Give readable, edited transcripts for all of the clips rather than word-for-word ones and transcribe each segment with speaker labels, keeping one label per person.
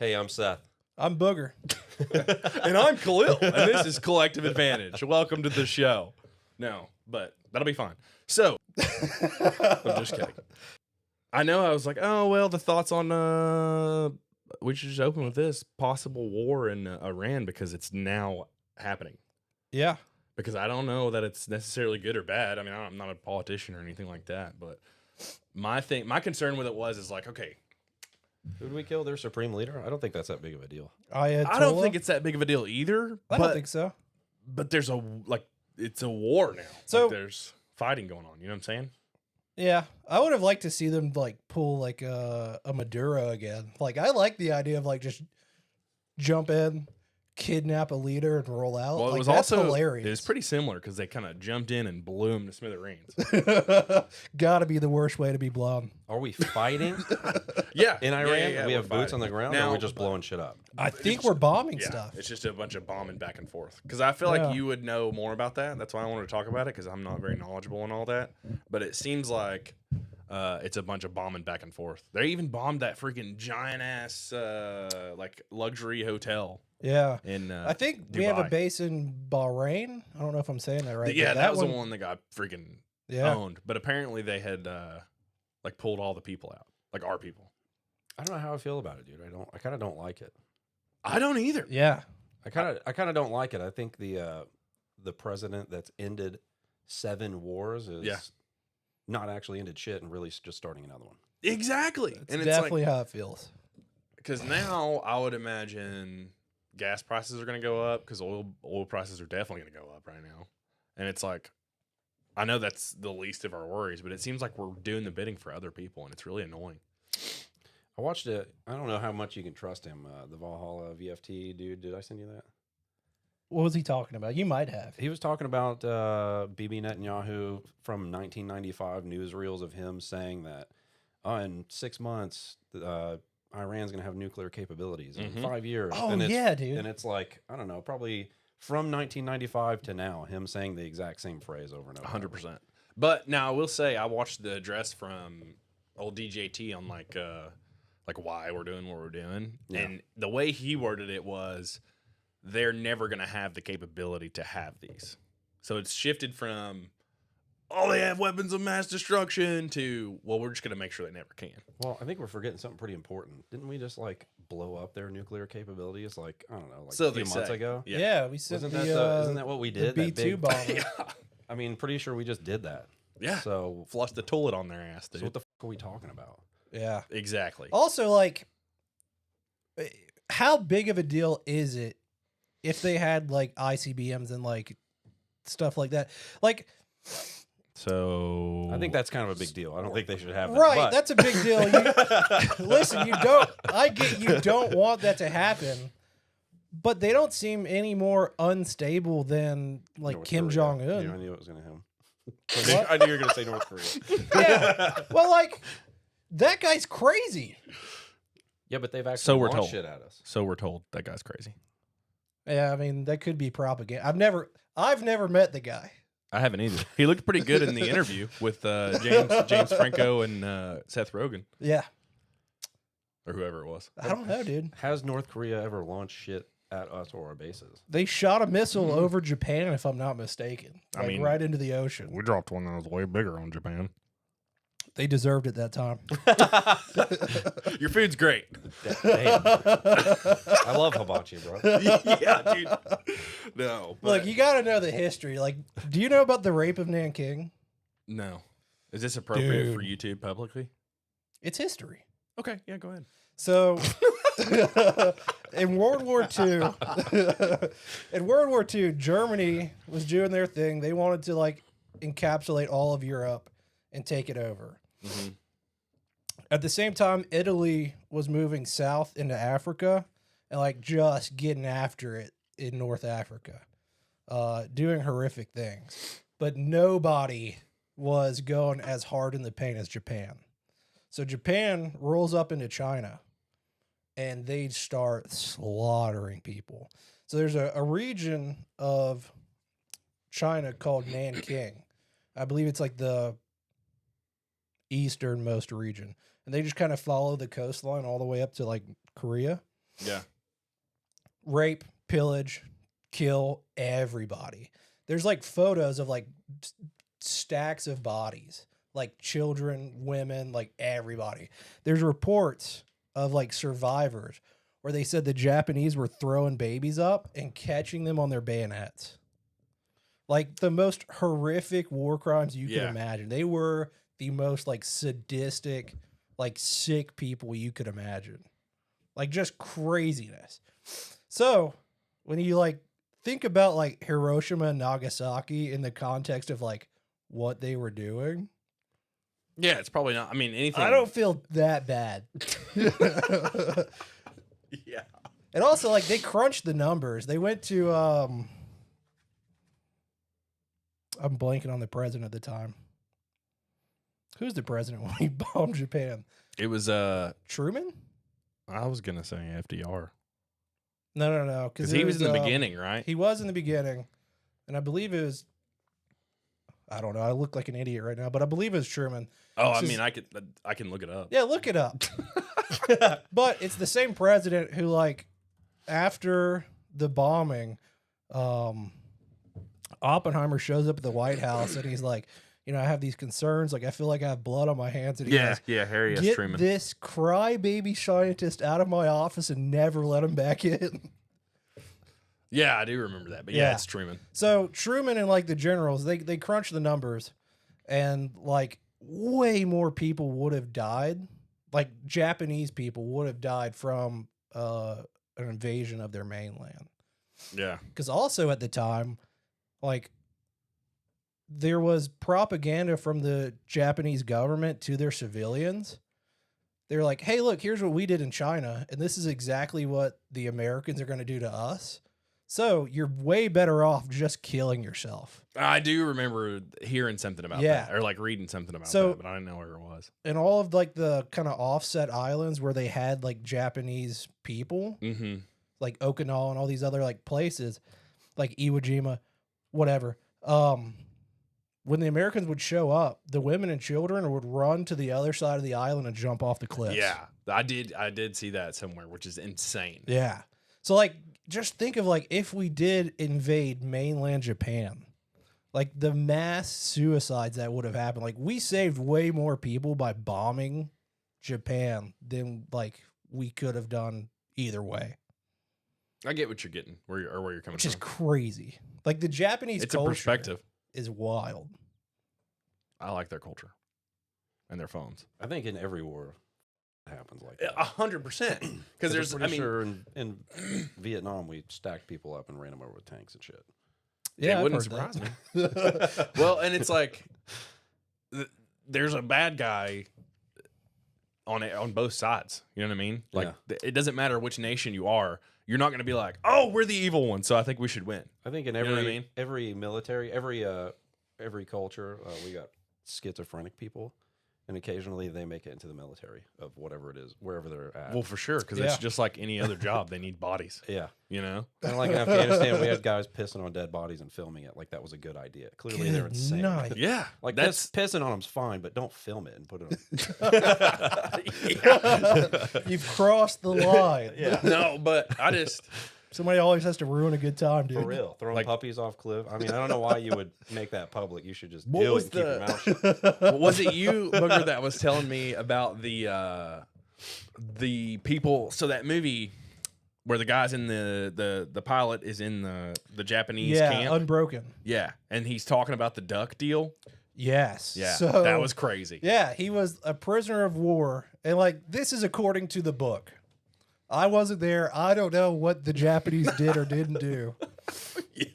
Speaker 1: Hey, I'm Seth.
Speaker 2: I'm Booger.
Speaker 3: And I'm Khalil, and this is Collective Advantage. Welcome to the show. No, but that'll be fine. So, I'm just kidding. I know I was like, oh, well, the thoughts on, we should just open with this possible war in Iran because it's now happening.
Speaker 2: Yeah.
Speaker 3: Because I don't know that it's necessarily good or bad. I mean, I'm not a politician or anything like that, but my concern with it is like, okay,
Speaker 1: Who did we kill? Their supreme leader? I don't think that's that big of a deal.
Speaker 3: I don't think it's that big of a deal either.
Speaker 2: I don't think so.
Speaker 3: But there's it's a war now.
Speaker 2: So
Speaker 3: there's fighting going on. You know what I'm saying?
Speaker 2: Yeah, I would have liked to see them like pull like a Maduro again. Like I like the idea of like just jump in, kidnap a leader, and roll out.
Speaker 3: Well,
Speaker 2: like,
Speaker 3: it was
Speaker 2: that's
Speaker 3: also
Speaker 2: hilarious.
Speaker 3: It was pretty similar because they kind of jumped in and blew him to smithereens.
Speaker 2: Gotta be the worst way to be blown.
Speaker 1: Are we fighting
Speaker 3: Yeah,
Speaker 1: in Iran?
Speaker 3: yeah,
Speaker 1: we have
Speaker 3: we're
Speaker 1: boots
Speaker 3: fighting.
Speaker 1: on the ground, or
Speaker 3: Now,
Speaker 1: are we just blowing shit up?
Speaker 2: I think we're bombing
Speaker 3: Yeah,
Speaker 2: stuff.
Speaker 3: it's just a bunch of bombing back and forth. Because I feel like you would know more about that. That's why I wanted to talk about it because I'm not very knowledgeable in all that. But it seems like it's a bunch of bombing back and forth. They even bombed that freaking giant ass like luxury hotel.
Speaker 2: Yeah.
Speaker 3: In
Speaker 2: I think
Speaker 3: Dubai.
Speaker 2: we have a base in Bahrain. I don't know if I'm saying that right.
Speaker 3: Yeah,
Speaker 2: but
Speaker 3: that was the one that got freaking
Speaker 2: Yeah.
Speaker 3: owned. But apparently they had like pulled all the people out, like our people.
Speaker 1: I don't know how I feel about it, dude. I kind of don't like it.
Speaker 3: I don't either.
Speaker 2: Yeah.
Speaker 1: I kind of don't like it. I think the president that's ended 7 wars is not actually ended shit and really just starting another one.
Speaker 3: Exactly.
Speaker 2: It's
Speaker 3: and
Speaker 2: definitely
Speaker 3: it's like,
Speaker 2: how it feels.
Speaker 3: because now I would imagine gas prices are going to go up because oil prices are definitely going to go up right now. And it's like, I know that's the least of our worries, but it seems like we're doing the bidding for other people, and it's really annoying.
Speaker 1: I watched it. I don't know how much you can trust him. The Valhalla VFT dude. Did I send you that?
Speaker 2: What was he talking about? You might have.
Speaker 1: He was talking about Bibi Netanyahu from 1995 newsreels of him saying that in 6 months Iran's going to have nuclear capabilities in 5 years.
Speaker 2: Oh,
Speaker 1: and
Speaker 2: yeah, dude.
Speaker 1: And it's like, I don't know, probably from 1995 to now, him saying the exact same phrase over and over.
Speaker 3: 100%. But now I will say I watched the address from old DJT on like why we're doing what we're doing.
Speaker 1: Yeah.
Speaker 3: And the way he worded it was they're never going to have the capability to have these. So it's shifted from, oh, they have weapons of mass destruction to, well, we're just going to make sure they never can.
Speaker 1: Well, I think we're forgetting something pretty important. Didn't we just like blow up their nuclear capabilities like, I don't know, like
Speaker 3: So
Speaker 1: a few
Speaker 3: they
Speaker 1: months
Speaker 3: say.
Speaker 1: ago?
Speaker 2: Yeah, we sent
Speaker 1: Isn't that what we
Speaker 2: the
Speaker 1: did? That
Speaker 2: B2
Speaker 1: big-
Speaker 2: bomber.
Speaker 3: Yeah.
Speaker 1: I mean, pretty sure we just did that.
Speaker 3: Yeah.
Speaker 1: So,
Speaker 3: Flush the toilet on their ass, dude.
Speaker 1: so what the fuck are we talking about?
Speaker 2: Yeah.
Speaker 3: Exactly.
Speaker 2: Also, like, how big of a deal is it if they had like ICBMs and like stuff like that? Like,
Speaker 3: So
Speaker 1: I think that's kind of a big deal. I don't think they should have that.
Speaker 2: right?
Speaker 1: but-
Speaker 2: That's a big deal. Listen, you don't. I get you don't want that to happen, but they don't seem any more unstable than like
Speaker 1: North
Speaker 2: Kim
Speaker 1: Korea.
Speaker 2: Jong
Speaker 1: You know, I
Speaker 2: Un.
Speaker 1: knew it was going to him.
Speaker 2: What?
Speaker 1: I knew you were going to say North Korea.
Speaker 2: Yeah. Well, like that guy's crazy.
Speaker 1: Yeah, but they've actually
Speaker 3: So we're
Speaker 1: launched
Speaker 3: told.
Speaker 1: shit at us.
Speaker 3: So we're told that guy's crazy.
Speaker 2: Yeah, I mean that could be propaganda. I've never met the guy.
Speaker 3: I haven't either. He looked pretty good in the interview with James Franco and Seth Rogen
Speaker 2: Yeah,
Speaker 3: or whoever it was.
Speaker 2: I don't know, dude.
Speaker 1: Has North Korea ever launched shit at us or our bases?
Speaker 2: They shot a missile over Japan, if I'm not mistaken.
Speaker 3: I
Speaker 2: Like,
Speaker 3: mean-
Speaker 2: right into the ocean.
Speaker 3: We dropped one that was way bigger on Japan.
Speaker 2: They deserved it that time.
Speaker 3: Your food's great.
Speaker 1: Damn. I love hibachi, bro.
Speaker 3: Yeah, dude. No.
Speaker 2: Look, you got to know the history. Like, do you know about the rape of Nanking?
Speaker 3: No. Is this appropriate
Speaker 2: Dude.
Speaker 3: for YouTube publicly?
Speaker 2: It's history.
Speaker 3: Okay. Yeah, go ahead.
Speaker 2: So, in World War II, Germany was doing their thing. They wanted to like encapsulate all of Europe and take it over.
Speaker 3: Mm-hmm.
Speaker 2: At the same time, Italy was moving south into Africa and like just getting after it in North Africa, doing horrific things. But nobody was going as hard in the paint as Japan. So Japan rolls up into China and they start slaughtering people. So there's a region of China called Nanking. I believe it's like the easternmost region. And they just kind of follow the coastline all the way up to like Korea.
Speaker 3: Yeah.
Speaker 2: Rape, pillage, kill everybody. There's like photos of like stacks of bodies, like children, women, like everybody. There's reports of like survivors where they said the Japanese were throwing babies up and catching them on their bayonets. Like the most horrific war crimes you could imagine. They were the most like sadistic, like sick people you could imagine. Like just craziness. So when you like think about like Hiroshima and Nagasaki in the context of like what they were doing.
Speaker 3: Yeah, it's probably not. I mean, anything.
Speaker 2: I don't feel that bad.
Speaker 3: Yeah.
Speaker 2: And also like they crunched the numbers. They went to I'm blanking on the president at the time. Who's the president when he bombed Japan?
Speaker 3: It was
Speaker 2: Truman?
Speaker 3: I was gonna say FDR.
Speaker 2: No.
Speaker 3: Because he was in the beginning, right?
Speaker 2: He was in the beginning. And I believe it was I don't know. I look like an idiot right now, but I believe it was Truman.
Speaker 3: Oh, I mean, I can look it up.
Speaker 2: Yeah, look it up. But it's the same president who, like, after the bombing, Oppenheimer shows up at the White House and he's like, you know, I have these concerns. Like, I feel like I have blood on my hands. And he goes,
Speaker 3: Harry S.
Speaker 2: get
Speaker 3: Truman.
Speaker 2: this crybaby scientist out of my office and never let him back in.
Speaker 3: Yeah, I do remember that. But yeah, it's Truman.
Speaker 2: So Truman and like the generals, they crunched the numbers, and like way more people would have died. Like Japanese people would have died from an invasion of their mainland.
Speaker 3: Yeah.
Speaker 2: Because also at the time, like there was propaganda from the Japanese government to their civilians. They're like, hey, look, here's what we did in China, and this is exactly what the Americans are going to do to us. So you're way better off just killing yourself.
Speaker 3: I do remember hearing something about that, or like reading something about that, but I didn't know where it was.
Speaker 2: And all of like the kind of offset islands where they had like Japanese people, like Okinawa and all these other like places, like Iwo Jima, whatever. When the Americans would show up, the women and children would run to the other side of the island and jump off the cliffs.
Speaker 3: Yeah, I did see that somewhere, which is insane.
Speaker 2: Yeah. So like, just think of like if we did invade mainland Japan, like the mass suicides that would have happened. Like we saved way more people by bombing Japan than like we could have done either way.
Speaker 3: I get what you're getting, where you're coming
Speaker 2: Which
Speaker 3: from.
Speaker 2: is crazy. Like the Japanese
Speaker 3: It's a
Speaker 2: culture
Speaker 3: perspective.
Speaker 2: is wild.
Speaker 3: I like their culture and their phones.
Speaker 1: I think in every war it happens like that.
Speaker 3: 100%. Because there's,
Speaker 1: I'm pretty sure in Vietnam we stacked people up and ran them over with tanks and shit.
Speaker 2: Yeah,
Speaker 3: it wouldn't surprise me. Well, and it's like there's a bad guy on both sides. You know what I mean? Like it doesn't matter which nation you are. You're not going to be like, oh, we're the evil one, so I think we should win.
Speaker 1: I think in every military, every culture, we got schizophrenic people, and occasionally they make it into the military of whatever it is, wherever they're at.
Speaker 3: Well, for sure, because it's just like any other job. They need bodies.
Speaker 1: Yeah.
Speaker 3: You know?
Speaker 1: Kind of like in Afghanistan, we had guys pissing on dead bodies and filming it like that was a good idea. Clearly, they're insane.
Speaker 2: night.
Speaker 3: Yeah.
Speaker 1: Like
Speaker 3: that's
Speaker 1: pissing on them's fine, but don't film it and put it on.
Speaker 2: You've crossed the line.
Speaker 3: No, but I just
Speaker 2: Somebody always has to ruin a good time, dude.
Speaker 1: For real. Throwing
Speaker 3: Like-
Speaker 1: puppies off cliff. I mean, I don't know why you would make that public. You should just do it and keep your mouth shut.
Speaker 3: was it you, Booger, that was telling me about the people? So that movie where the guy's in the pilot is in the Japanese camp.
Speaker 2: Unbroken.
Speaker 3: Yeah, and he's talking about the duck deal.
Speaker 2: Yes.
Speaker 3: Yeah,
Speaker 2: So,
Speaker 3: that was crazy.
Speaker 2: Yeah, he was a prisoner of war. And, like, this is according to the book. I wasn't there. I don't know what the Japanese did or didn't do.
Speaker 3: Yeah.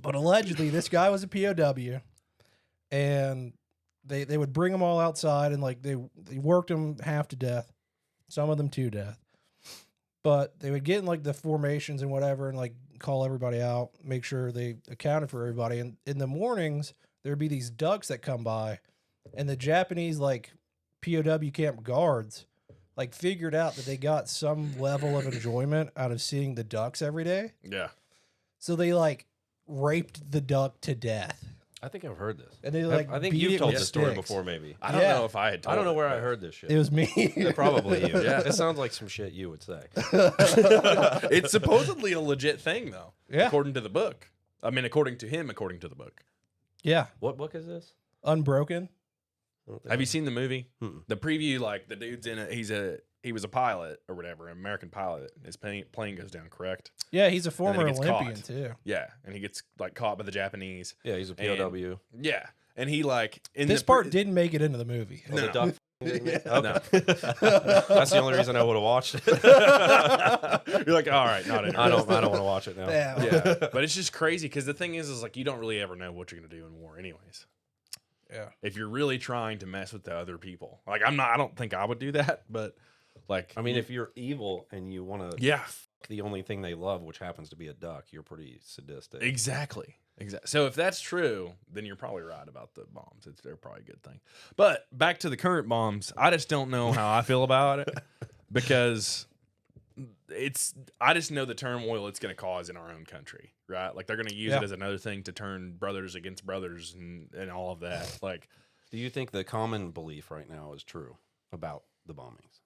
Speaker 2: But allegedly, this guy was a POW. And they would bring them all outside and, like, they worked them half to death. Some of them to death. But they would get in, like, the formations and whatever and, like, call everybody out, make sure they accounted for everybody. And in the mornings, there'd be these ducks that come by. And the Japanese, like, POW camp guards, like, figured out that they got some level of enjoyment out of seeing the ducks every day.
Speaker 3: Yeah.
Speaker 2: So they, like, raped the duck to death.
Speaker 1: I think I've heard this.
Speaker 2: and they like.
Speaker 1: I think
Speaker 2: beat
Speaker 1: you've
Speaker 2: it
Speaker 1: told
Speaker 2: with
Speaker 1: this story
Speaker 2: sticks.
Speaker 1: before, maybe.
Speaker 3: I don't
Speaker 2: Yeah.
Speaker 3: know if I had told
Speaker 1: I don't know
Speaker 3: it,
Speaker 1: where I
Speaker 3: but-
Speaker 1: heard this shit.
Speaker 2: It was me.
Speaker 1: Probably you.
Speaker 3: Yeah.
Speaker 1: It sounds like some shit you would say.
Speaker 3: It's supposedly a legit thing, though.
Speaker 2: Yeah.
Speaker 3: According to the book. I mean, according to him, according to the book.
Speaker 2: Yeah,
Speaker 1: What book is this?
Speaker 2: Unbroken.
Speaker 1: I don't think
Speaker 3: Have
Speaker 1: I-
Speaker 3: you seen the movie?
Speaker 1: Mm-mm.
Speaker 3: The preview, like the dude's in it. He was a pilot or whatever, an American pilot. His plane goes down, correct?
Speaker 2: Yeah, he's a former
Speaker 3: gets
Speaker 2: Olympian
Speaker 3: caught.
Speaker 2: too.
Speaker 3: Yeah, and he gets like caught by the Japanese.
Speaker 1: Yeah, he's a
Speaker 3: And-
Speaker 1: POW.
Speaker 3: Yeah, and he like in
Speaker 2: This
Speaker 3: the
Speaker 2: part didn't make it into the movie.
Speaker 1: Oh, the
Speaker 3: No.
Speaker 1: duck didn't make-
Speaker 3: No.
Speaker 1: Okay. That's the only reason I would have watched it.
Speaker 3: You're like, all right, not interested.
Speaker 1: I don't want to watch it now.
Speaker 2: Yeah.
Speaker 3: Yeah, but it's just crazy because the thing is like you don't really ever know what you're gonna do in war, anyways.
Speaker 2: Yeah.
Speaker 3: If you're really trying to mess with the other people, like I don't think I would do that, but like,
Speaker 1: I mean, if you're evil and you want to
Speaker 3: yeah,
Speaker 1: the only thing they love, which happens to be a duck, you're pretty sadistic.
Speaker 3: exactly. So if that's true, then you're probably right about the bombs. They're probably a good thing. But back to the current bombs, I just don't know how I feel about it because I just know the turmoil it's going to cause in our own country, right? Like they're going to use it as another thing to turn brothers against brothers and all of that. Like,
Speaker 1: Do you think the common belief right now is true about the bombings?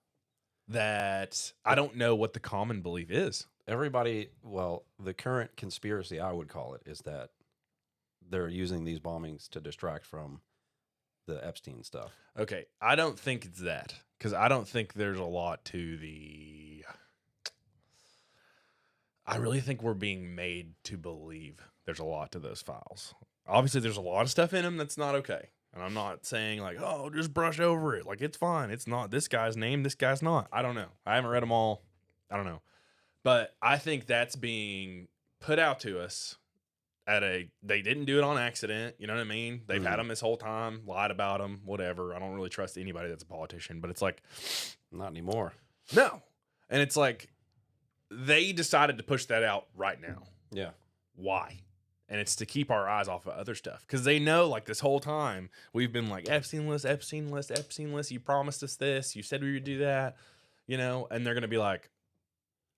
Speaker 3: that I don't know what the common belief is.
Speaker 1: Everybody, well, the current conspiracy, I would call it, is that they're using these bombings to distract from the Epstein stuff.
Speaker 3: Okay, I don't think it's that because I don't think there's a lot to the. I really think we're being made to believe there's a lot to those files. Obviously, there's a lot of stuff in them that's not okay. And I'm not saying like, oh, just brush over it. Like, it's fine. It's not this guy's name. This guy's not. I don't know. I haven't read them all. I don't know. But I think that's being put out to us they didn't do it on accident. You know what I mean? They've had them this whole time, lied about them, whatever. I don't really trust anybody that's a politician, but it's like,
Speaker 1: Not anymore.
Speaker 3: no. And it's like, they decided to push that out right now.
Speaker 1: Yeah.
Speaker 3: Why? And it's to keep our eyes off of other stuff. Because they know, like, this whole time, we've been like, Epstein list, Epstein list, Epstein list. You promised us this. You said we would do that. You know? And they're going to be like,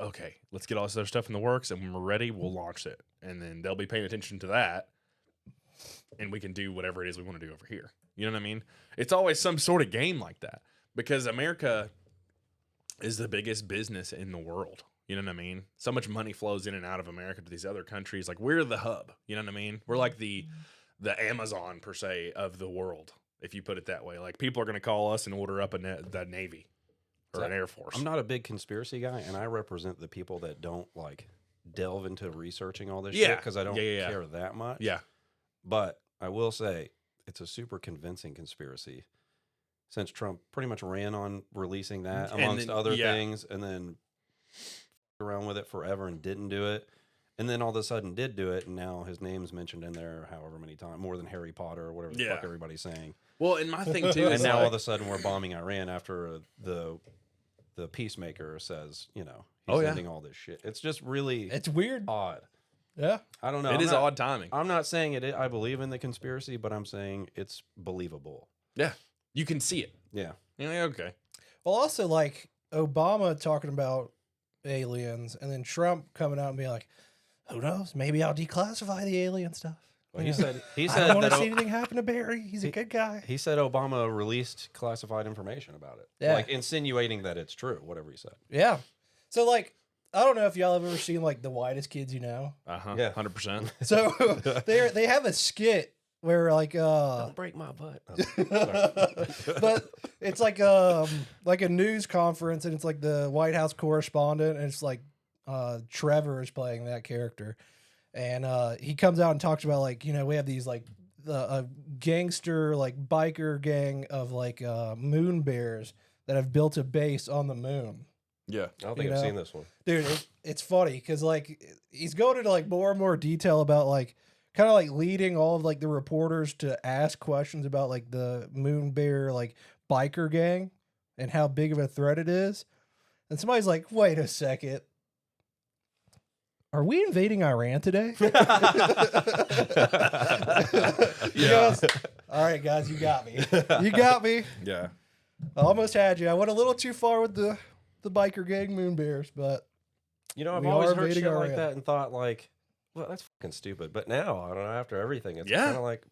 Speaker 3: okay, let's get all this other stuff in the works. And when we're ready, we'll launch it. And then they'll be paying attention to that. And we can do whatever it is we want to do over here. You know what I mean? It's always some sort of game like that. Because America is the biggest business in the world. You know what I mean? So much money flows in and out of America to these other countries. Like, we're the hub. You know what I mean? We're like the Amazon, per se, of the world, if you put it that way. Like, people are going to call us and order up the Navy or an Air Force.
Speaker 1: I'm not a big conspiracy guy, and I represent the people that don't, like, delve into researching all this shit
Speaker 3: Yeah.
Speaker 1: because I don't
Speaker 3: Yeah.
Speaker 1: care that much.
Speaker 3: Yeah.
Speaker 1: But I will say it's a super convincing conspiracy since Trump pretty much ran on releasing that
Speaker 3: And
Speaker 1: amongst
Speaker 3: then-
Speaker 1: other
Speaker 3: yeah.
Speaker 1: things and then around with it forever and didn't do it. And then all of a sudden did do it, and now his name's mentioned in there however many times, more than Harry Potter or whatever the
Speaker 3: Yeah.
Speaker 1: fuck everybody's saying.
Speaker 3: Well, and my thing, too,
Speaker 1: And
Speaker 3: is
Speaker 1: now all
Speaker 3: like,
Speaker 1: of a sudden we're bombing Iran after the peacemaker says, you know, he's
Speaker 3: Oh, yeah.
Speaker 1: ending all this shit. It's just really
Speaker 2: It's weird.
Speaker 1: odd.
Speaker 2: Yeah.
Speaker 1: I don't know.
Speaker 3: it
Speaker 1: I'm
Speaker 3: is
Speaker 1: not-
Speaker 3: odd timing.
Speaker 1: I'm not saying it. I believe in the conspiracy, but I'm saying it's believable.
Speaker 3: Yeah. You can see it.
Speaker 1: Yeah.
Speaker 3: You're like, okay.
Speaker 2: Well, also like Obama talking about aliens, and then Trump coming out and being like, "Who knows? Maybe I'll declassify the alien stuff."
Speaker 1: Well,
Speaker 2: You
Speaker 1: he
Speaker 2: know?
Speaker 1: said he
Speaker 2: I
Speaker 1: said
Speaker 2: don't want
Speaker 1: that
Speaker 2: to see anything happen to Barry. He's a good guy.
Speaker 1: he said Obama released classified information about it,
Speaker 2: Yeah.
Speaker 1: like insinuating that it's true. Whatever he said.
Speaker 2: Yeah. So like, I don't know if y'all have ever seen like The Whitest Kids You Know.
Speaker 3: Uh-huh.
Speaker 1: Yeah.
Speaker 3: 100%.
Speaker 2: So they have a skit where like
Speaker 1: Don't break my butt.
Speaker 2: but it's like a news conference, and it's like the White House correspondent, and it's like Trevor is playing that character, and he comes out and talks about like, you know, we have these like a gangster like biker gang of like moon bears that have built a base on the moon.
Speaker 3: Yeah.
Speaker 1: I don't think
Speaker 2: You
Speaker 1: I've
Speaker 2: know?
Speaker 1: seen this one.
Speaker 2: Dude, it's funny because like he's going into like more and more detail about like kind of like leading all of like the reporters to ask questions about like the moon bear like biker gang and how big of a threat it is. And somebody's like, "Wait a second. Are we invading Iran today?" He goes, "All right, guys, you got me. You got me.
Speaker 3: Yeah.
Speaker 2: I almost had you. I went a little too far with the biker gang moon bears, but
Speaker 1: You know, I've
Speaker 2: We
Speaker 1: always
Speaker 2: are
Speaker 1: heard shit
Speaker 2: invading
Speaker 1: like
Speaker 2: Iran.
Speaker 1: that and thought like, well, that's fucking stupid. But now, I don't know. After everything, it's
Speaker 3: Yeah.
Speaker 1: kind of like,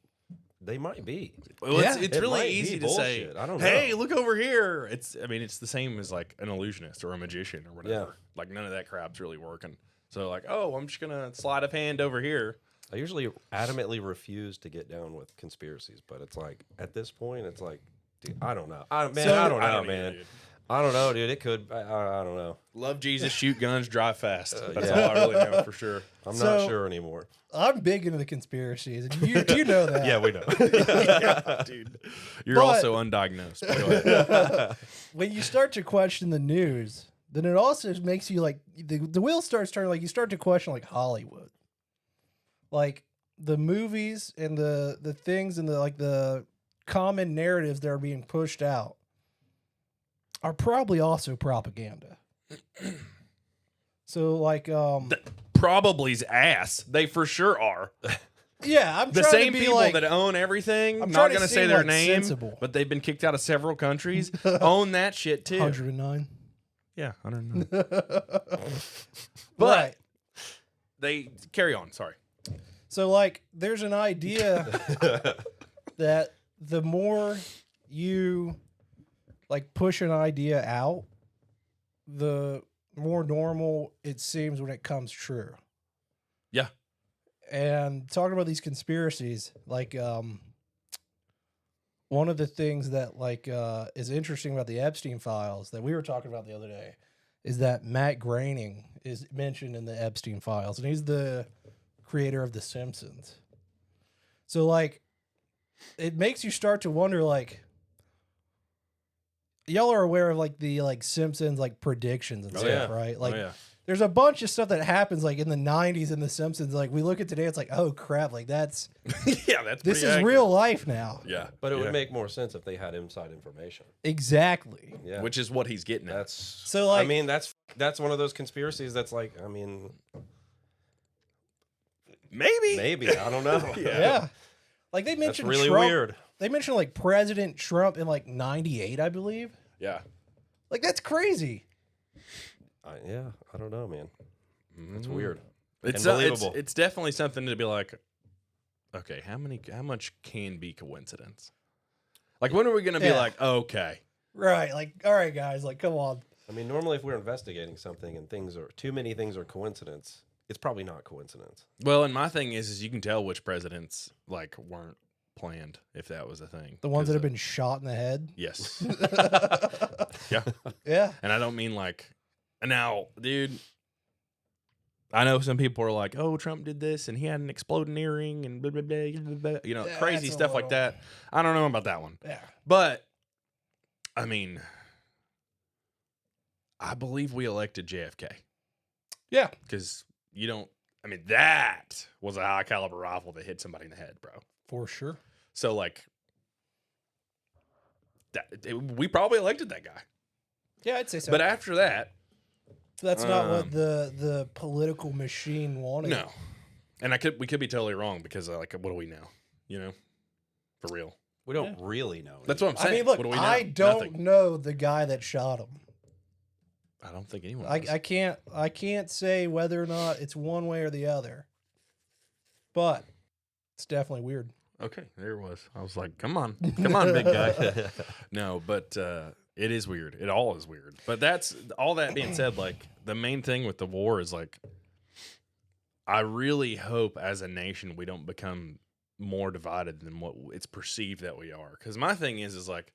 Speaker 1: They might be.
Speaker 3: Well,
Speaker 2: Yeah.
Speaker 3: it's
Speaker 1: It
Speaker 3: really
Speaker 1: might
Speaker 3: easy
Speaker 1: be
Speaker 3: to say,
Speaker 1: bullshit. I don't know.
Speaker 3: hey, look over here. I mean, it's the same as like an illusionist or a magician or whatever.
Speaker 1: Yeah.
Speaker 3: Like none of that crap's really working. So like, oh, I'm just gonna slide of hand over here.
Speaker 1: I usually adamantly refuse to get down with conspiracies, but it's like at this point, it's like, dude, I don't know. I don't know,
Speaker 3: either,
Speaker 1: man.
Speaker 3: dude.
Speaker 1: I don't know, dude. It could. I don't know.
Speaker 3: Love Jesus, shoot guns, drive fast. That's
Speaker 1: yeah.
Speaker 3: all I really know for sure.
Speaker 1: I'm
Speaker 2: So-
Speaker 1: not sure anymore.
Speaker 2: I'm big into the conspiracies. And you know that.
Speaker 1: Yeah, we know.
Speaker 3: Yeah, dude. You're
Speaker 2: But-
Speaker 3: also undiagnosed. But go ahead.
Speaker 2: When you start to question the news, then it also makes you like the wheel starts turning. Like you start to question like Hollywood, like the movies and the things and the common narratives that are being pushed out are probably also propaganda. So like
Speaker 3: Probably's ass. They for sure are.
Speaker 2: yeah, I'm
Speaker 3: The
Speaker 2: trying
Speaker 3: same
Speaker 2: to be
Speaker 3: people
Speaker 2: like,
Speaker 3: that own everything,
Speaker 2: I'm
Speaker 3: not
Speaker 2: trying to
Speaker 3: going to
Speaker 2: seem,
Speaker 3: say their
Speaker 2: like,
Speaker 3: name,
Speaker 2: sensible.
Speaker 3: but they've been kicked out of several countries, own that shit too.
Speaker 2: 109.
Speaker 3: Yeah, 109. But
Speaker 2: Right.
Speaker 3: they carry on. Sorry.
Speaker 2: So like there's an idea that the more you like push an idea out, the more normal it seems when it comes true.
Speaker 3: Yeah.
Speaker 2: And talking about these conspiracies, like one of the things that like is interesting about the Epstein files that we were talking about the other day is that Matt Groening is mentioned in the Epstein files, and he's the creator of The Simpsons. So like it makes you start to wonder, like, y'all are aware of like the like Simpsons like predictions and
Speaker 3: Oh,
Speaker 2: stuff,
Speaker 3: yeah.
Speaker 2: right? Like
Speaker 3: oh, yeah.
Speaker 2: there's a bunch of stuff that happens like in the 90s in The Simpsons. Like we look at today, it's like, oh crap, like that's
Speaker 3: Yeah, that's
Speaker 2: this
Speaker 3: pretty
Speaker 2: is
Speaker 3: accurate.
Speaker 2: real life now.
Speaker 3: Yeah.
Speaker 1: But it
Speaker 3: yeah.
Speaker 1: would make more sense if they had inside information.
Speaker 2: Exactly.
Speaker 1: Yeah,
Speaker 3: Which is what he's getting at.
Speaker 1: that's
Speaker 2: So, like-
Speaker 1: I mean, that's one of those conspiracies. That's like, I mean, maybe I don't know.
Speaker 2: Yeah. Like they
Speaker 1: That's
Speaker 2: mentioned
Speaker 1: really
Speaker 2: Trump.
Speaker 1: weird.
Speaker 2: They mentioned like President Trump in like 98, I believe.
Speaker 3: Yeah.
Speaker 2: Like that's crazy.
Speaker 1: Yeah, I don't know, man. It's
Speaker 3: Mhm.
Speaker 1: weird.
Speaker 3: It's
Speaker 1: Unbelievable.
Speaker 3: it's definitely something to be like, okay, how much can be coincidence? Like when are we gonna be
Speaker 2: Yeah.
Speaker 3: like, okay,
Speaker 2: Right. Like, all right, guys, like come on.
Speaker 1: I mean, normally if we're investigating something and too many things are coincidence, it's probably not coincidence.
Speaker 3: well, and my thing is you can tell which presidents like weren't planned if that was a thing.
Speaker 2: The ones that
Speaker 3: 'Cause,
Speaker 2: have been shot in the head.
Speaker 3: yes, yeah,
Speaker 2: Yeah.
Speaker 3: and I don't mean like now, dude. I know some people are like, "Oh, Trump did this, and he had an exploding earring, and blah blah blah, blah, blah," you know,
Speaker 2: Yeah,
Speaker 3: crazy
Speaker 2: that's a
Speaker 3: stuff like
Speaker 2: little-
Speaker 3: that. I don't know about that one,
Speaker 2: Yeah.
Speaker 3: but I mean, I believe we elected JFK
Speaker 2: Yeah.
Speaker 3: because you don't. I mean, that was a high caliber rifle that hit somebody in the head, bro.
Speaker 2: For sure.
Speaker 3: So like, we probably elected that guy.
Speaker 2: Yeah, I'd say so.
Speaker 3: But after that,
Speaker 2: that's not what
Speaker 3: um,
Speaker 2: the political machine wanted.
Speaker 3: no. And we could be totally wrong because like, what do we know? You know, for real.
Speaker 1: We don't really know.
Speaker 3: That's what I'm
Speaker 2: I
Speaker 3: saying.
Speaker 2: mean, look,
Speaker 3: what do we know?
Speaker 2: I don't
Speaker 3: Nothing.
Speaker 2: know the guy that shot him.
Speaker 3: I don't think anyone.
Speaker 2: I
Speaker 3: does.
Speaker 2: can't say whether or not it's one way or the other. But it's definitely weird.
Speaker 3: Okay, there it was. I was like, come on, big guy. No, but it is weird. It all is weird. But that's all that being said, like the main thing with the war is like, I really hope as a nation we don't become more divided than what it's perceived that we are. Because my thing is like,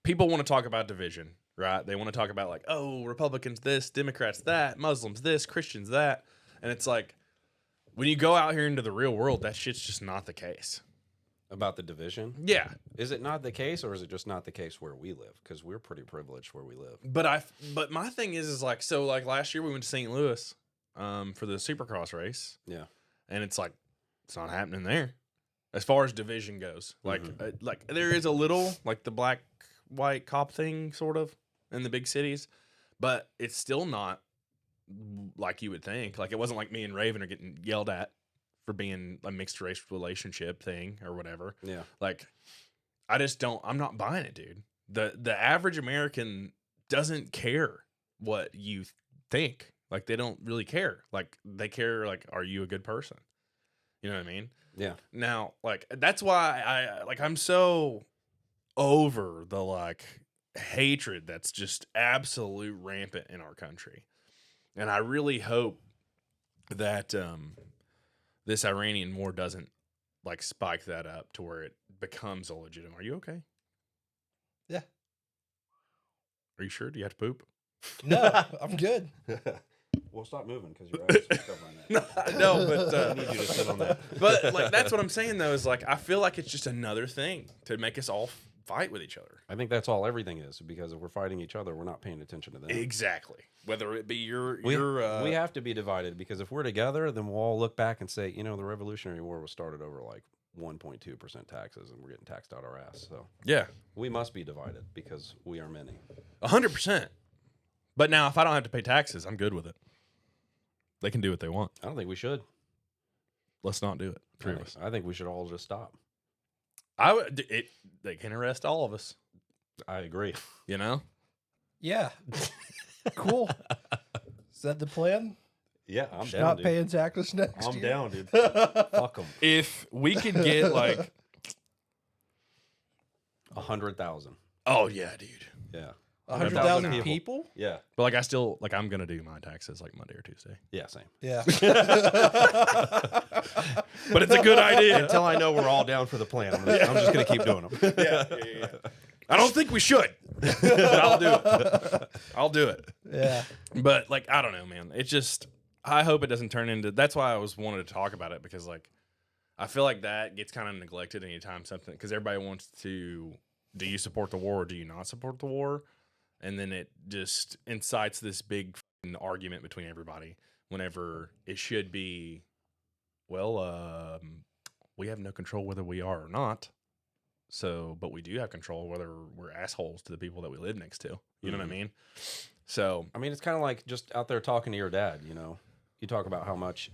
Speaker 3: people want to talk about division, right? They want to talk about like, oh, Republicans this, Democrats that, Muslims this, Christians that, and it's like, when you go out here into the real world, that shit's just not the case.
Speaker 1: About the division.
Speaker 3: Yeah,
Speaker 1: Is it not the case, or is it just not the case where we live? Because we're pretty privileged where we live.
Speaker 3: but my thing is like, so like last year we went to St. Louis for the Supercross race,
Speaker 1: Yeah.
Speaker 3: and it's like it's not happening there as far as division goes. Like like there is a little like the black white cop thing sort of in the big cities, but it's still not like you would think. Like it wasn't like me and Raven are getting yelled at for being a mixed race relationship thing or whatever.
Speaker 1: Yeah.
Speaker 3: Like I just don't, I'm not buying it, dude. The average American doesn't care what you think. Like they don't really care. Like they care like, are you a good person? You know what I mean?
Speaker 1: Yeah.
Speaker 3: Now, like, that's why I'm so over the like hatred that's just absolute rampant in our country. And I really hope that this Iranian war doesn't like spike that up to where it becomes illegitimate. Are you okay?
Speaker 2: Yeah.
Speaker 3: Are you sure? Do you have to poop?
Speaker 2: No, I'm good.
Speaker 1: Well, stop moving because your ass is covering that.
Speaker 3: No, but
Speaker 1: I need you to sit on that.
Speaker 3: but like that's what I'm saying though is like I feel like it's just another thing to make us all fight with each other.
Speaker 1: I think that's all everything is, because if we're fighting each other, we're not paying attention to them.
Speaker 3: Exactly. Whether it be
Speaker 1: We have to be divided, because if we're together, then we'll all look back and say, you know, the Revolutionary War was started over like 1.2% taxes, and we're getting taxed out our ass. So
Speaker 3: yeah,
Speaker 1: we must be divided because we are many.
Speaker 3: 100%. But now if I don't have to pay taxes, I'm good with it. They can do what they want.
Speaker 1: I don't think we should.
Speaker 3: Let's not do it. Three of us.
Speaker 1: I think we should all just stop.
Speaker 3: They can arrest all of us.
Speaker 1: I agree.
Speaker 3: You know?
Speaker 2: Yeah. Cool. Is that the plan?
Speaker 1: Yeah, I'm down,
Speaker 2: Not
Speaker 1: dude.
Speaker 2: paying taxes next
Speaker 1: I'm
Speaker 2: year?
Speaker 1: down, dude. Fuck them.
Speaker 3: If we could get like
Speaker 1: 100,000.
Speaker 3: oh yeah, dude.
Speaker 1: Yeah.
Speaker 2: 100,000
Speaker 1: people.
Speaker 2: people?
Speaker 1: Yeah.
Speaker 3: But like I still like I'm gonna do my taxes like Monday or Tuesday.
Speaker 1: Yeah, same.
Speaker 2: Yeah.
Speaker 3: But it's a good idea.
Speaker 1: Until I know we're all down for the plan. I'm just going to keep doing them.
Speaker 3: Yeah. I don't think we should. But I'll do it. I'll do it.
Speaker 2: Yeah.
Speaker 3: But like I don't know, man. It's just I hope it doesn't turn into that's why I was wanted to talk about it, because like I feel like that gets kind of neglected anytime something, because everybody wants to do you support the war or do you not support the war? And then it just incites this big argument between everybody whenever it should be, well, we have no control whether we are or not. So, but we do have control whether we're assholes to the people that we live next to. You know what I mean? So,
Speaker 1: I mean, it's kind of like just out there talking to your dad, you know. You talk about how much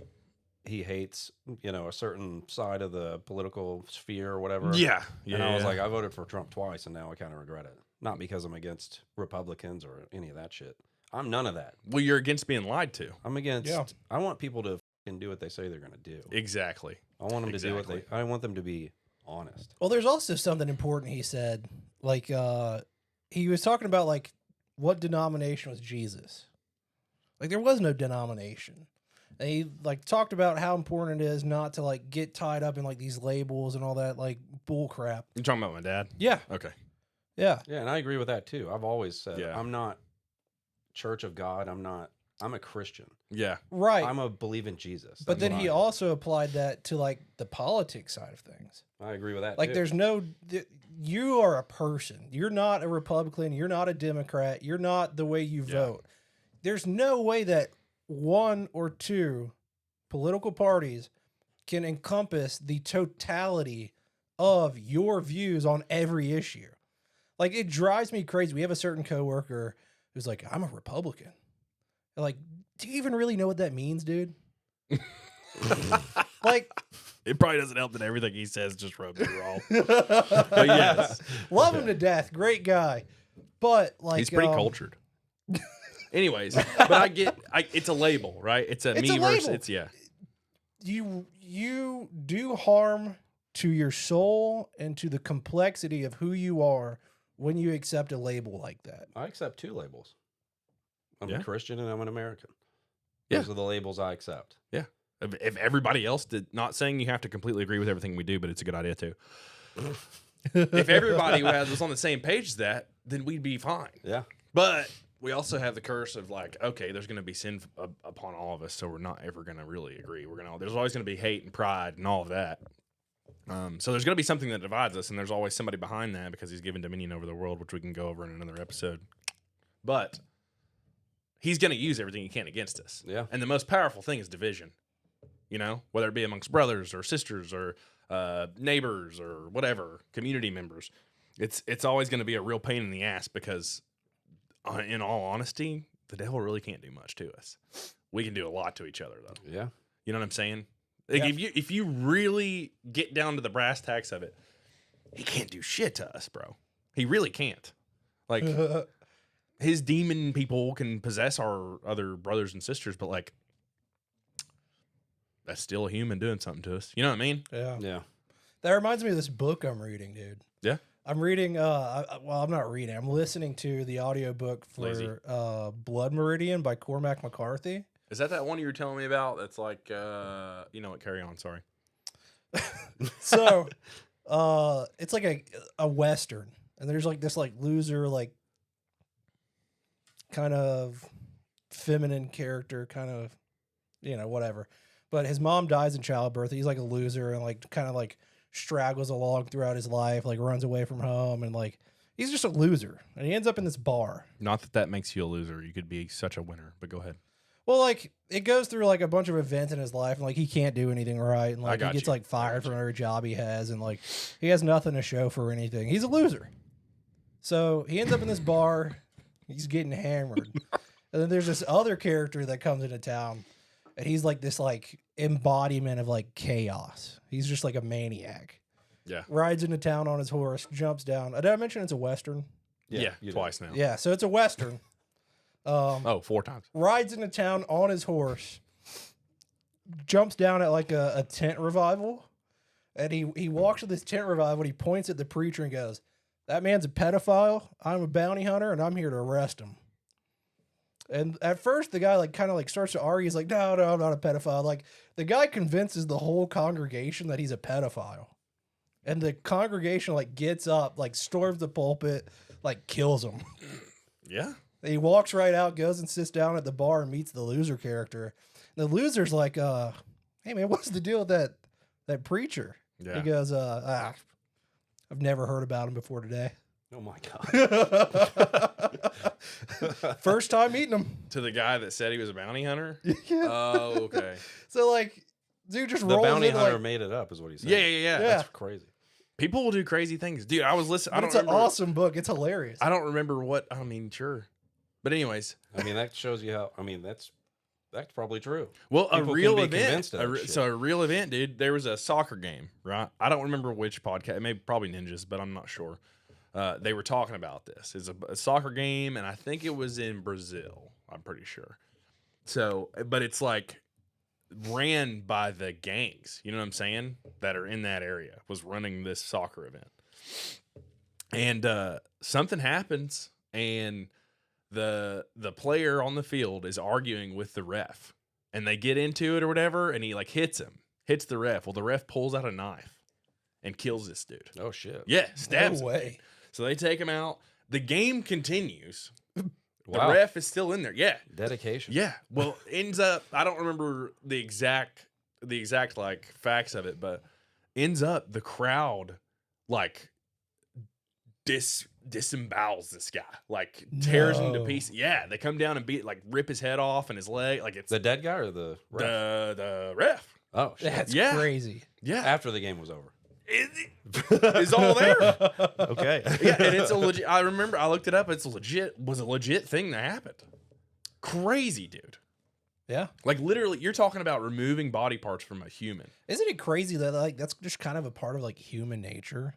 Speaker 1: he hates, you know, a certain side of the political sphere or whatever.
Speaker 3: yeah.
Speaker 1: And I was like, I voted for Trump twice, and now I kind of regret it. Not because I'm against Republicans or any of that shit. I'm none of that.
Speaker 3: well, you're against being lied to.
Speaker 1: I'm against.
Speaker 2: Yeah.
Speaker 1: I want people to fucking do what they say they're going to do.
Speaker 3: Exactly.
Speaker 1: I want them to do what
Speaker 3: Exactly.
Speaker 1: I want them to be honest.
Speaker 2: Well, there's also something important he said. Like, he was talking about, like, what denomination was Jesus? Like, there was no denomination. And he, like, talked about how important it is not to, like, get tied up in, like, these labels and all that, like, bull crap.
Speaker 3: You're talking about my dad?
Speaker 2: Yeah.
Speaker 3: Okay.
Speaker 2: Yeah.
Speaker 1: Yeah, and I agree with that too. I've always said
Speaker 3: Yeah.
Speaker 1: I'm not Church of God. I'm a Christian.
Speaker 3: Yeah.
Speaker 2: Right.
Speaker 1: I'm a believe in Jesus.
Speaker 2: But
Speaker 1: That's
Speaker 2: then
Speaker 1: what
Speaker 2: he
Speaker 1: I am.
Speaker 2: also applied that to, like, the politics side of things.
Speaker 1: I agree with that
Speaker 2: Like,
Speaker 1: too.
Speaker 2: there's no, you are a person. You're not a Republican. You're not a Democrat. You're not the way you vote. There's no way that one or two political parties can encompass the totality of your views on every issue. Like, it drives me crazy. We have a certain coworker who's like, I'm a Republican. I'm like, do you even really know what that means, dude? Like,
Speaker 3: It probably doesn't help that everything he says just rubs me wrong. But yes,
Speaker 2: love him to death. Great guy. But, like,
Speaker 3: he's pretty cultured. Anyways, but it's a label, right? It's a
Speaker 2: It's
Speaker 3: me
Speaker 2: a
Speaker 3: versus
Speaker 2: label.
Speaker 3: it's yeah.
Speaker 2: You do harm to your soul and to the complexity of who you are when you accept a label like that.
Speaker 1: I accept two labels. I'm
Speaker 3: Yeah.
Speaker 1: a Christian and I'm an American.
Speaker 3: Yeah.
Speaker 1: Those are the labels I accept.
Speaker 3: Yeah. If everybody else did, not saying you have to completely agree with everything we do, but it's a good idea too. If everybody was on the same page as that, then we'd be fine.
Speaker 1: Yeah.
Speaker 3: But we also have the curse of like, okay, there's going to be sin upon all of us, so we're not ever going to really agree. There's always going to be hate and pride and all of that. So there's going to be something that divides us, and there's always somebody behind that because he's given dominion over the world, which we can go over in another episode. But he's going to use everything he can against us.
Speaker 1: Yeah.
Speaker 3: And the most powerful thing is division. You know, whether it be amongst brothers or sisters or neighbors or whatever, community members. It's always going to be a real pain in the ass because, in all honesty, the devil really can't do much to us. We can do a lot to each other, though.
Speaker 1: Yeah.
Speaker 3: You know what I'm saying? Like
Speaker 2: Yeah.
Speaker 3: if you really get down to the brass tacks of it, he can't do shit to us, bro. He really can't. Like his demon people can possess our other brothers and sisters, but like that's still a human doing something to us. You know what I mean?
Speaker 2: Yeah.
Speaker 1: Yeah.
Speaker 2: That reminds me of this book I'm reading, dude.
Speaker 3: Yeah.
Speaker 2: I'm reading, well, I'm not reading. I'm listening to the audiobook
Speaker 3: Lazy.
Speaker 2: for Blood Meridian by Cormac McCarthy.
Speaker 3: Is that one you were telling me about? That's like, you know what? Carry on. Sorry.
Speaker 2: So, it's like a Western. And there's like this like loser, like kind of feminine character, kind of, you know, whatever. But his mom dies in childbirth. He's like a loser and like kind of like straggles along throughout his life, like runs away from home, and like he's just a loser. And he ends up in this bar.
Speaker 3: Not that makes you a loser. You could be such a winner, but go ahead.
Speaker 2: Well, like it goes through like a bunch of events in his life, and like he can't do anything right, and like he
Speaker 3: got
Speaker 2: gets
Speaker 3: you.
Speaker 2: like fired from every job he has, and like he has nothing to show for anything. He's a loser. So he ends up in this bar. He's getting hammered, and then there's this other character that comes into town, and he's like this like embodiment of like chaos. He's just like a maniac.
Speaker 3: Yeah.
Speaker 2: Rides into town on his horse, jumps down. Did I mention it's a Western?
Speaker 3: Yeah.
Speaker 1: you
Speaker 3: Twice now.
Speaker 2: Yeah, so it's a Western.
Speaker 3: Oh, 4 times.
Speaker 2: Rides into town on his horse, jumps down at like a tent revival, and he walks to this tent revival and he points at the preacher and goes, "That man's a pedophile. I'm a bounty hunter and I'm here to arrest him." And at first the guy like kind of like starts to argue. He's like, no, I'm not a pedophile. Like the guy convinces the whole congregation that he's a pedophile. And the congregation like gets up, like storms the pulpit, like kills him.
Speaker 3: Yeah.
Speaker 2: He walks right out, goes and sits down at the bar and meets the loser character. And the loser's like, "Hey man, what's the deal with that preacher?"
Speaker 3: Yeah.
Speaker 2: He goes, "I've never heard about him before today.
Speaker 1: Oh my god.
Speaker 2: First time meeting him."
Speaker 3: To the guy that said he was a bounty hunter?
Speaker 2: Yeah.
Speaker 3: Oh, okay.
Speaker 2: So like, dude just
Speaker 1: The
Speaker 2: rolls
Speaker 1: bounty
Speaker 2: in,
Speaker 1: hunter
Speaker 2: like,
Speaker 1: made it up, is what he said.
Speaker 3: Yeah.
Speaker 2: Yeah.
Speaker 1: That's crazy.
Speaker 3: People will do crazy things. Dude, I was listening.
Speaker 2: but it's an awesome book. It's hilarious.
Speaker 3: I don't remember what, I mean, sure. But anyways,
Speaker 1: I mean, that shows you how. I mean, that's probably true.
Speaker 3: well, a
Speaker 1: People
Speaker 3: real
Speaker 1: can be
Speaker 3: event.
Speaker 1: convinced of that shit.
Speaker 3: So a real event, dude. There was a soccer game, right? I don't remember which podcast. Maybe probably Ninjas, but I'm not sure. They were talking about this. It's a soccer game, and I think it was in Brazil. I'm pretty sure. So, but it's like ran by the gangs. You know what I'm saying? That are in that area was running this soccer event, and something happens, and the player on the field is arguing with the ref, and they get into it or whatever, and he like hits the ref. Well, the ref pulls out a knife and kills this dude.
Speaker 1: Oh shit.
Speaker 3: Yeah, stabs
Speaker 2: No
Speaker 3: him.
Speaker 2: way.
Speaker 3: So they take him out. The game continues.
Speaker 1: Wow.
Speaker 3: The ref is still in there. Yeah.
Speaker 1: Dedication.
Speaker 3: Yeah. Well, ends up, I don't remember the exact like facts of it, but ends up the crowd like disembowels this guy, like tears him to
Speaker 2: No.
Speaker 3: pieces. Yeah, they come down and rip his head off and his leg. Like it's
Speaker 1: The dead guy or the ref?
Speaker 3: the ref.
Speaker 1: Oh shit.
Speaker 2: That's
Speaker 3: Yeah.
Speaker 2: crazy.
Speaker 3: Yeah,
Speaker 1: After the game was over.
Speaker 3: it's all there.
Speaker 1: Okay.
Speaker 3: Yeah, and it's a legit. I remember I looked it up. It's was a legit thing that happened. Crazy, dude.
Speaker 2: Yeah.
Speaker 3: Like literally, you're talking about removing body parts from a human.
Speaker 2: Isn't it crazy that like that's just kind of a part of like human nature?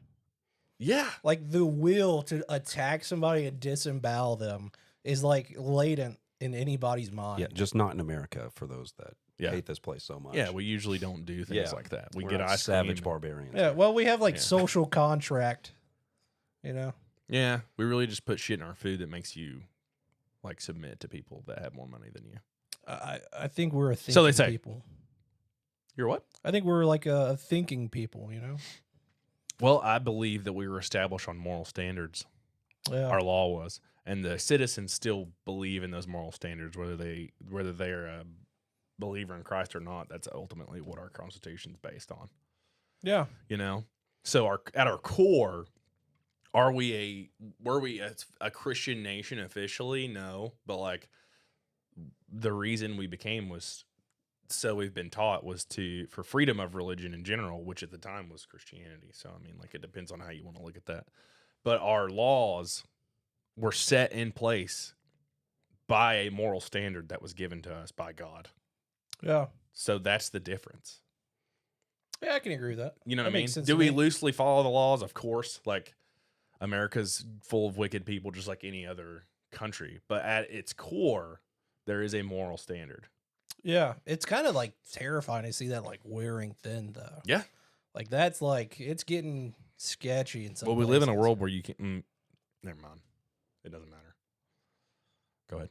Speaker 3: Yeah,
Speaker 2: Like the will to attack somebody and disembowel them is like latent in anybody's mind.
Speaker 1: Yeah, just not in America for those that
Speaker 3: Yeah.
Speaker 1: hate this place so much.
Speaker 3: yeah. We usually don't do things
Speaker 1: Yeah.
Speaker 3: like that. We
Speaker 1: We're
Speaker 3: get
Speaker 1: not
Speaker 3: ice
Speaker 1: savage
Speaker 3: cream.
Speaker 1: barbarians.
Speaker 2: Yeah, well, we have like
Speaker 3: Yeah.
Speaker 2: social contract, you know.
Speaker 3: Yeah, we really just put shit in our food that makes you like submit to people that have more money than you.
Speaker 2: I think we're a thinking
Speaker 3: So they say.
Speaker 2: people.
Speaker 3: You're what?
Speaker 2: I think we're like a thinking people, you know.
Speaker 3: Well, I believe that we were established on moral standards.
Speaker 2: Yeah.
Speaker 3: Our law was, and the citizens still believe in those moral standards, whether they're a believer in Christ or not. That's ultimately what our Constitution's based on.
Speaker 2: Yeah.
Speaker 3: You know, so at our core, were we a Christian nation officially? No, but like the reason we became was, so we've been taught, was for freedom of religion in general, which at the time was Christianity. So I mean, like it depends on how you want to look at that. But our laws were set in place by a moral standard that was given to us by God.
Speaker 2: Yeah.
Speaker 3: So that's the difference.
Speaker 2: Yeah, I can agree with that.
Speaker 3: You know what
Speaker 2: That
Speaker 3: I mean?
Speaker 2: makes sense
Speaker 3: Do
Speaker 2: to
Speaker 3: we
Speaker 2: me.
Speaker 3: loosely follow the laws? Of course. Like America's full of wicked people just like any other country. But at its core, there is a moral standard.
Speaker 2: Yeah, it's kind of like terrifying to see that like wearing thin though.
Speaker 3: Yeah.
Speaker 2: Like that's like it's getting sketchy in some.
Speaker 3: Well, we live in a
Speaker 2: places.
Speaker 3: world where you can. Never mind. It doesn't matter. Go ahead.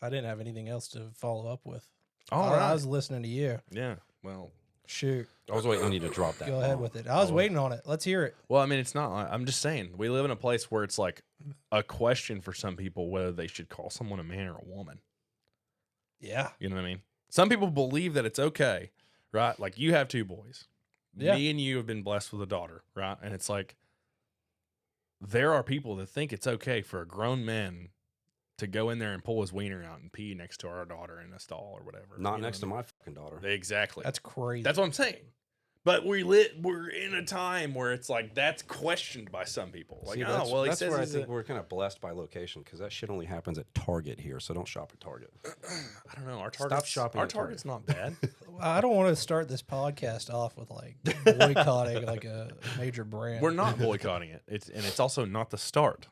Speaker 2: I didn't have anything else to follow up with.
Speaker 3: All
Speaker 2: I
Speaker 3: right.
Speaker 2: was listening to you.
Speaker 3: Yeah. Well.
Speaker 2: Shoot,
Speaker 1: I was waiting on you to drop that.
Speaker 2: go ahead with it. I was waiting on it. Let's hear it.
Speaker 3: Well, I mean, it's not. I'm just saying, we live in a place where it's like a question for some people whether they should call someone a man or a woman.
Speaker 2: Yeah,
Speaker 3: You know what I mean? Some people believe that it's okay, right? Like you have 2 boys.
Speaker 2: Yeah.
Speaker 3: Me and you have been blessed with a daughter, right? And it's like there are people that think it's okay for a grown man to go in there and pull his wiener out and pee next to our daughter in a stall or whatever.
Speaker 1: Not
Speaker 3: You know
Speaker 1: next to
Speaker 3: what
Speaker 1: my fucking daughter.
Speaker 3: I mean? Exactly.
Speaker 2: that's crazy.
Speaker 3: That's what I'm saying. But we're in a time where it's like that's questioned by some people. Like,
Speaker 1: See,
Speaker 3: oh, well, he
Speaker 1: that's
Speaker 3: says
Speaker 1: where I
Speaker 3: he's
Speaker 1: think
Speaker 3: a-
Speaker 1: we're kind of blessed by location because that shit only happens at Target here. So don't shop at Target.
Speaker 3: I don't know. Our
Speaker 1: Stop
Speaker 3: target's,
Speaker 1: shopping
Speaker 3: Our
Speaker 1: at Target.
Speaker 3: target's not bad.
Speaker 2: I don't want to start this podcast off with like boycotting like a major brand.
Speaker 3: We're not boycotting it. It's also not the start.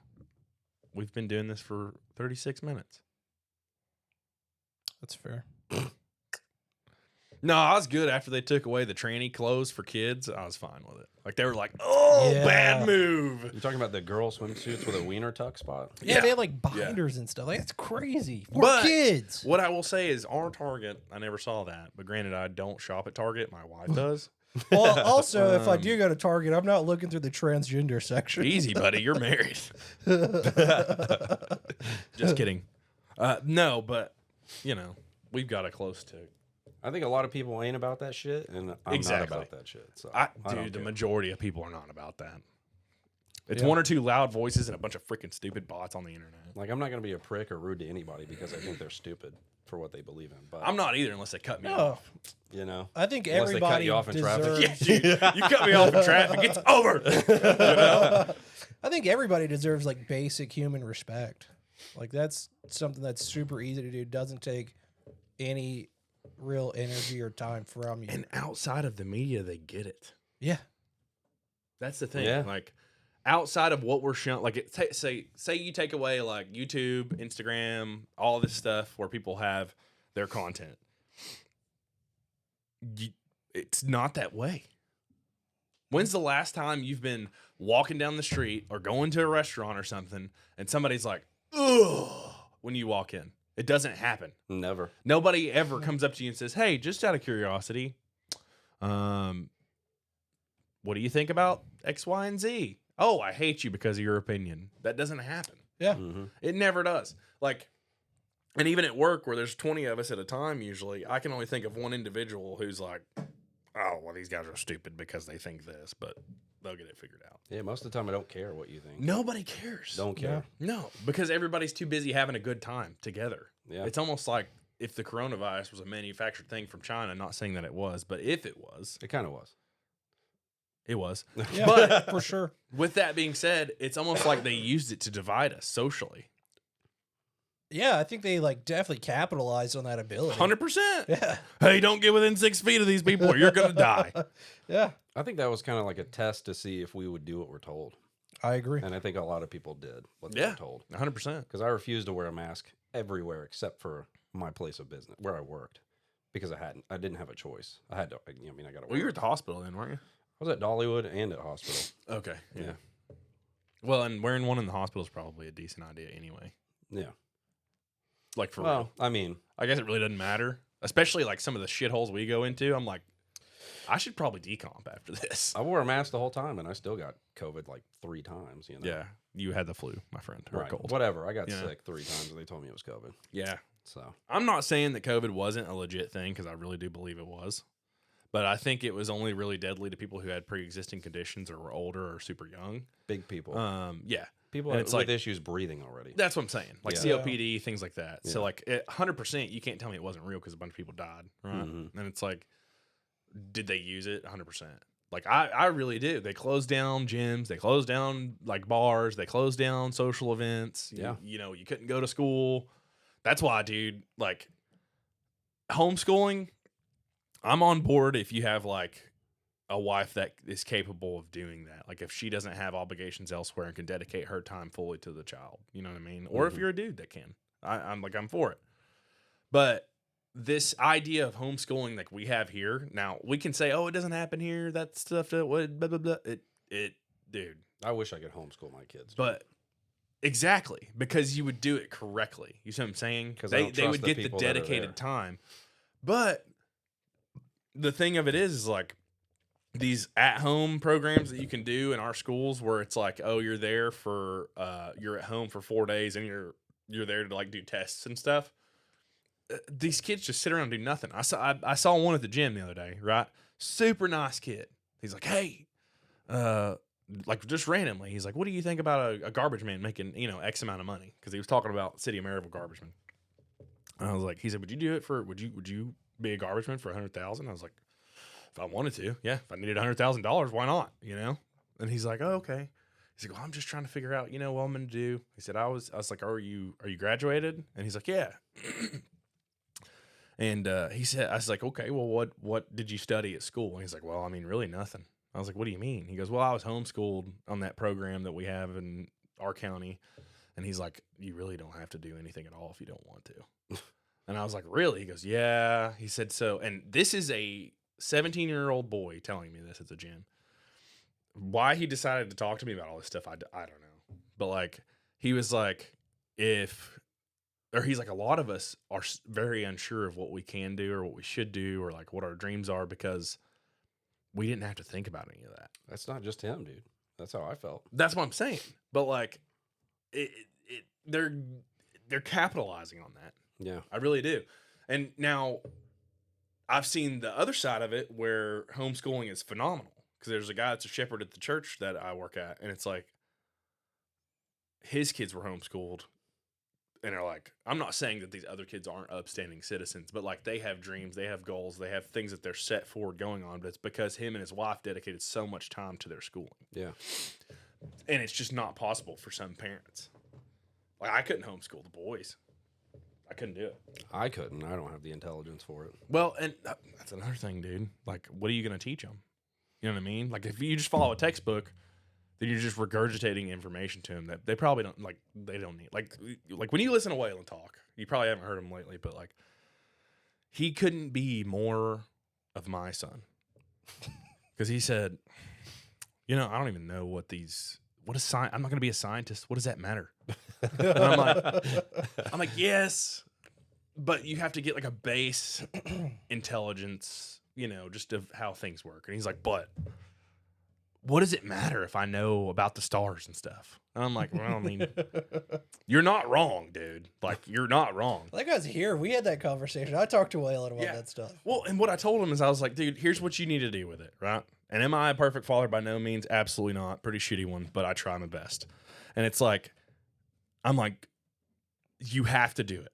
Speaker 3: We've been doing this for 36 minutes.
Speaker 2: That's fair.
Speaker 3: No, I was good after they took away the tranny clothes for kids. I was fine with it. Like they were like, "Oh,
Speaker 2: Yeah.
Speaker 3: bad move."
Speaker 1: You're talking about the girl swimsuits with a wiener tuck spot?
Speaker 2: Yeah,
Speaker 3: Yeah.
Speaker 2: they had like binders and stuff. Like that's crazy for
Speaker 3: But
Speaker 2: kids.
Speaker 3: What I will say is, our Target. I never saw that, but granted, I don't shop at Target. My wife does.
Speaker 2: Well, also, if I do go to Target, I'm not looking through the transgender section.
Speaker 3: Easy, buddy. You're married. Just kidding. No, but you know, we've got a close to.
Speaker 1: I think a lot of people ain't about that shit, and I'm
Speaker 3: Exactly.
Speaker 1: not about that shit. So
Speaker 3: Dude, the
Speaker 1: care.
Speaker 3: majority of people are not about that. It's
Speaker 2: Yeah.
Speaker 3: 1 or 2 loud voices and a bunch of freaking stupid bots on the internet.
Speaker 1: Like, I'm not gonna be a prick or rude to anybody because I think they're stupid for what they believe in. But
Speaker 3: I'm not either unless they cut me
Speaker 2: No,
Speaker 3: off.
Speaker 1: you know,
Speaker 2: I think
Speaker 1: Unless they cut
Speaker 2: everybody
Speaker 1: you off in traffic.
Speaker 2: deserves.
Speaker 3: Yeah, dude, you cut me off in traffic, it's over. You know?
Speaker 2: I think everybody deserves like basic human respect. Like that's something that's super easy to do. Doesn't take any real energy or time from you.
Speaker 3: And outside of the media, they get it.
Speaker 2: Yeah,
Speaker 3: That's the thing.
Speaker 1: Yeah.
Speaker 3: Like outside of what we're showing, like say you take away like YouTube, Instagram, all this stuff where people have their content. It's not that way. When's the last time you've been walking down the street or going to a restaurant or something and somebody's like, ugh, when you walk in? It doesn't happen.
Speaker 1: never.
Speaker 3: Nobody ever comes up to you and says, "Hey, just out of curiosity, what do you think about X, Y, and Z?" "Oh, I hate you because of your opinion." That doesn't happen.
Speaker 2: yeah.
Speaker 1: Hmm.
Speaker 3: It never does. Like, and even at work where there's 20 of us at a time, usually I can only think of one individual who's like, "Oh, well, these guys are stupid because they think this," but they'll get it figured out.
Speaker 1: Yeah, most of the time I don't care what you think.
Speaker 3: Nobody cares.
Speaker 1: Don't care.
Speaker 3: No, because everybody's too busy having a good time together.
Speaker 1: Yeah.
Speaker 3: It's almost like if the coronavirus was a manufactured thing from China, not saying that it was, but if it was,
Speaker 1: It kind of was.
Speaker 3: it was.
Speaker 2: Yeah,
Speaker 3: But
Speaker 2: for sure.
Speaker 3: with that being said, it's almost like they used it to divide us socially.
Speaker 2: Yeah, I think they like definitely capitalized on that ability.
Speaker 3: 100%.
Speaker 2: Yeah,
Speaker 3: Hey, don't get within 6 feet of these people or you're going to die.
Speaker 2: yeah,
Speaker 1: I think that was kind of like a test to see if we would do what we're told.
Speaker 2: I agree.
Speaker 1: And I think a lot of people did what they
Speaker 3: Yeah.
Speaker 1: were told.
Speaker 3: 100%.
Speaker 1: Because I refused to wear a mask everywhere except for my place of business where I worked. Because I didn't have a choice. I had to, I got to
Speaker 3: Well, you were at the hospital then, weren't you?
Speaker 1: I was at Dollywood and at hospital.
Speaker 3: Okay. Yeah.
Speaker 1: Yeah.
Speaker 3: Well, and wearing one in the hospital is probably a decent idea anyway.
Speaker 1: Yeah.
Speaker 3: Like for
Speaker 1: Well,
Speaker 3: real.
Speaker 1: I mean,
Speaker 3: I guess it really doesn't matter. Especially like some of the shitholes we go into. I'm like, I should probably decomp after this.
Speaker 1: I wore a mask the whole time and I still got COVID like 3 times,
Speaker 3: Yeah. You had the flu, my friend. Or a
Speaker 1: Right.
Speaker 3: cold.
Speaker 1: Whatever. I got
Speaker 3: Yeah.
Speaker 1: sick 3 times and they told me it was COVID.
Speaker 3: Yeah.
Speaker 1: So,
Speaker 3: I'm not saying that COVID wasn't a legit thing because I really do believe it was. But I think it was only really deadly to people who had pre-existing conditions or were older or super young.
Speaker 1: big people.
Speaker 3: Yeah.
Speaker 1: people
Speaker 3: and
Speaker 1: with
Speaker 3: it's like-
Speaker 1: issues breathing already.
Speaker 3: That's what I'm saying. Like
Speaker 1: Yeah.
Speaker 3: COPD, things like that. So
Speaker 1: Yeah.
Speaker 3: like 100%, you can't tell me it wasn't real because a bunch of people died, right?
Speaker 1: Mhm.
Speaker 3: And it's like, did they use it? 100%. Like I really do. They closed down gyms. They closed down like bars. They closed down social events.
Speaker 1: Yeah.
Speaker 3: You know, you couldn't go to school. That's why, dude, like homeschooling, I'm on board if you have like a wife that is capable of doing that. Like if she doesn't have obligations elsewhere and can dedicate her time fully to the child, you know what I mean? Or if
Speaker 1: Mhm.
Speaker 3: you're a dude that can, I'm for it. But this idea of homeschooling like we have here. Now we can say, oh, it doesn't happen here. That stuff that would blah blah blah. Dude.
Speaker 1: I wish I could homeschool my kids.
Speaker 3: But exactly, because you would do it correctly. You see what I'm saying?
Speaker 1: Because
Speaker 3: they would get the dedicated time. But the thing of it is like these at-home programs that you can do in our schools where it's like, oh, you're there for you're at home for 4 days and you're there to like do tests and stuff. These kids just sit around and do nothing. I saw one at the gym the other day, right? Super nice kid. He's like, hey, like just randomly, he's like, what do you think about a garbage man making, X amount of money? Because he was talking about City of Maryville garbage man. And I was like, he said, would you do it for, would you be a garbage man for $100,000? I was like, if I wanted to, yeah. If I needed $100,000, why not? And he's like, oh, okay. He's like, well, I'm just trying to figure out, what I'm going to do. He said, I was like, are you graduated? And he's like, yeah. And he said, I was like, okay, well, what did you study at school? And he's like, well, I mean, really nothing. I was like, what do you mean? He goes, well, I was homeschooled on that program that we have in our county. And he's like, you really don't have to do anything at all if you don't want to. And I was like, really? He goes, yeah. He said, so, and this is a 17-year-old boy telling me this at the gym. Why he decided to talk to me about all this stuff, I don't know. But like, he was like, he's like, a lot of us are very unsure of what we can do or what we should do or like what our dreams are because we didn't have to think about any of that.
Speaker 1: That's not just him, dude. That's how I felt.
Speaker 3: That's what I'm saying. But like, they're capitalizing on that.
Speaker 1: Yeah,
Speaker 3: I really do. And now I've seen the other side of it where homeschooling is phenomenal because there's a guy that's a shepherd at the church that I work at, and it's like his kids were homeschooled. And they're like, I'm not saying that these other kids aren't upstanding citizens, but like they have dreams, they have goals, they have things that they're set forward going on. But it's because him and his wife dedicated so much time to their schooling.
Speaker 1: Yeah.
Speaker 3: And it's just not possible for some parents. Like I couldn't homeschool the boys. I couldn't do it.
Speaker 1: I couldn't. I don't have the intelligence for it.
Speaker 3: Well, and that's another thing, dude. Like, what are you going to teach them? You know what I mean? Like if you just follow a textbook, then you're just regurgitating information to them that they probably don't like. They don't need like when you listen to Waylon talk. You probably haven't heard him lately, but like he couldn't be more of my son because he said, I don't even know what is science. I'm not going to be a scientist. What does that matter? And I'm like, yes, but you have to get like a base intelligence, just of how things work. And he's like, but what does it matter if I know about the stars and stuff? And I'm like, well, I mean, you're not wrong, dude. Like, you're not wrong.
Speaker 2: That guy's here. We had that conversation. I talked to Waylon about that stuff.
Speaker 3: Well, and what I told him is I was like, dude, here's what you need to do with it, right? And am I a perfect father? By no means. Absolutely not. Pretty shitty one, but I try my best. And it's like, I'm like, you have to do it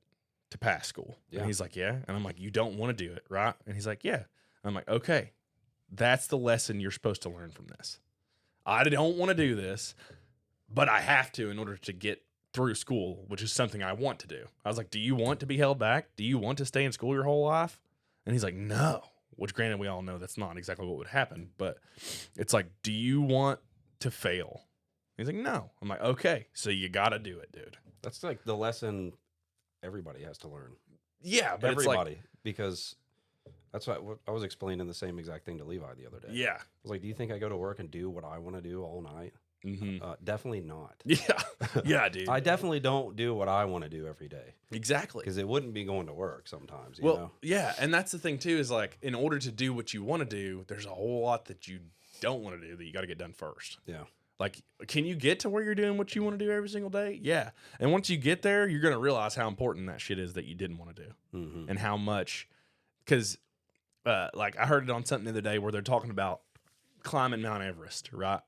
Speaker 3: to pass school. Yeah. And he's like, yeah. And I'm like, you don't want to do it, right? And he's like, yeah. I'm like, okay. That's the lesson you're supposed to learn from this. I don't want to do this, but I have to in order to get through school, which is something I want to do. I was like, do you want to be held back? Do you want to stay in school your whole life? And he's like, no. Which granted, we all know that's not exactly what would happen. But it's like, do you want to fail? He's like, no. I'm like, okay. So you got to do it, dude.
Speaker 1: That's like the lesson everybody has to learn.
Speaker 3: Yeah, but
Speaker 1: everybody.
Speaker 3: It's like,
Speaker 1: because that's what I was explaining the same exact thing to Levi the other day.
Speaker 3: Yeah.
Speaker 1: I was like, do you think I go to work and do what I want to do all night?
Speaker 3: Mm-hmm.
Speaker 1: Definitely not.
Speaker 3: Yeah. Yeah, dude.
Speaker 1: I definitely don't do what I want to do every day.
Speaker 3: Exactly.
Speaker 1: Because it wouldn't be going to work sometimes, you know?
Speaker 3: Yeah. And that's the thing, too, is like, in order to do what you want to do, there's a whole lot that you don't want to do that you got to get done first.
Speaker 1: Yeah.
Speaker 3: Like, can you get to where you're doing what you want to do every single day? Yeah. And once you get there, you're going to realize how important that shit is that you didn't want to do.
Speaker 1: Mm-hmm.
Speaker 3: And how much, because, like, I heard it on something the other day where they're talking about climbing Mount Everest, right?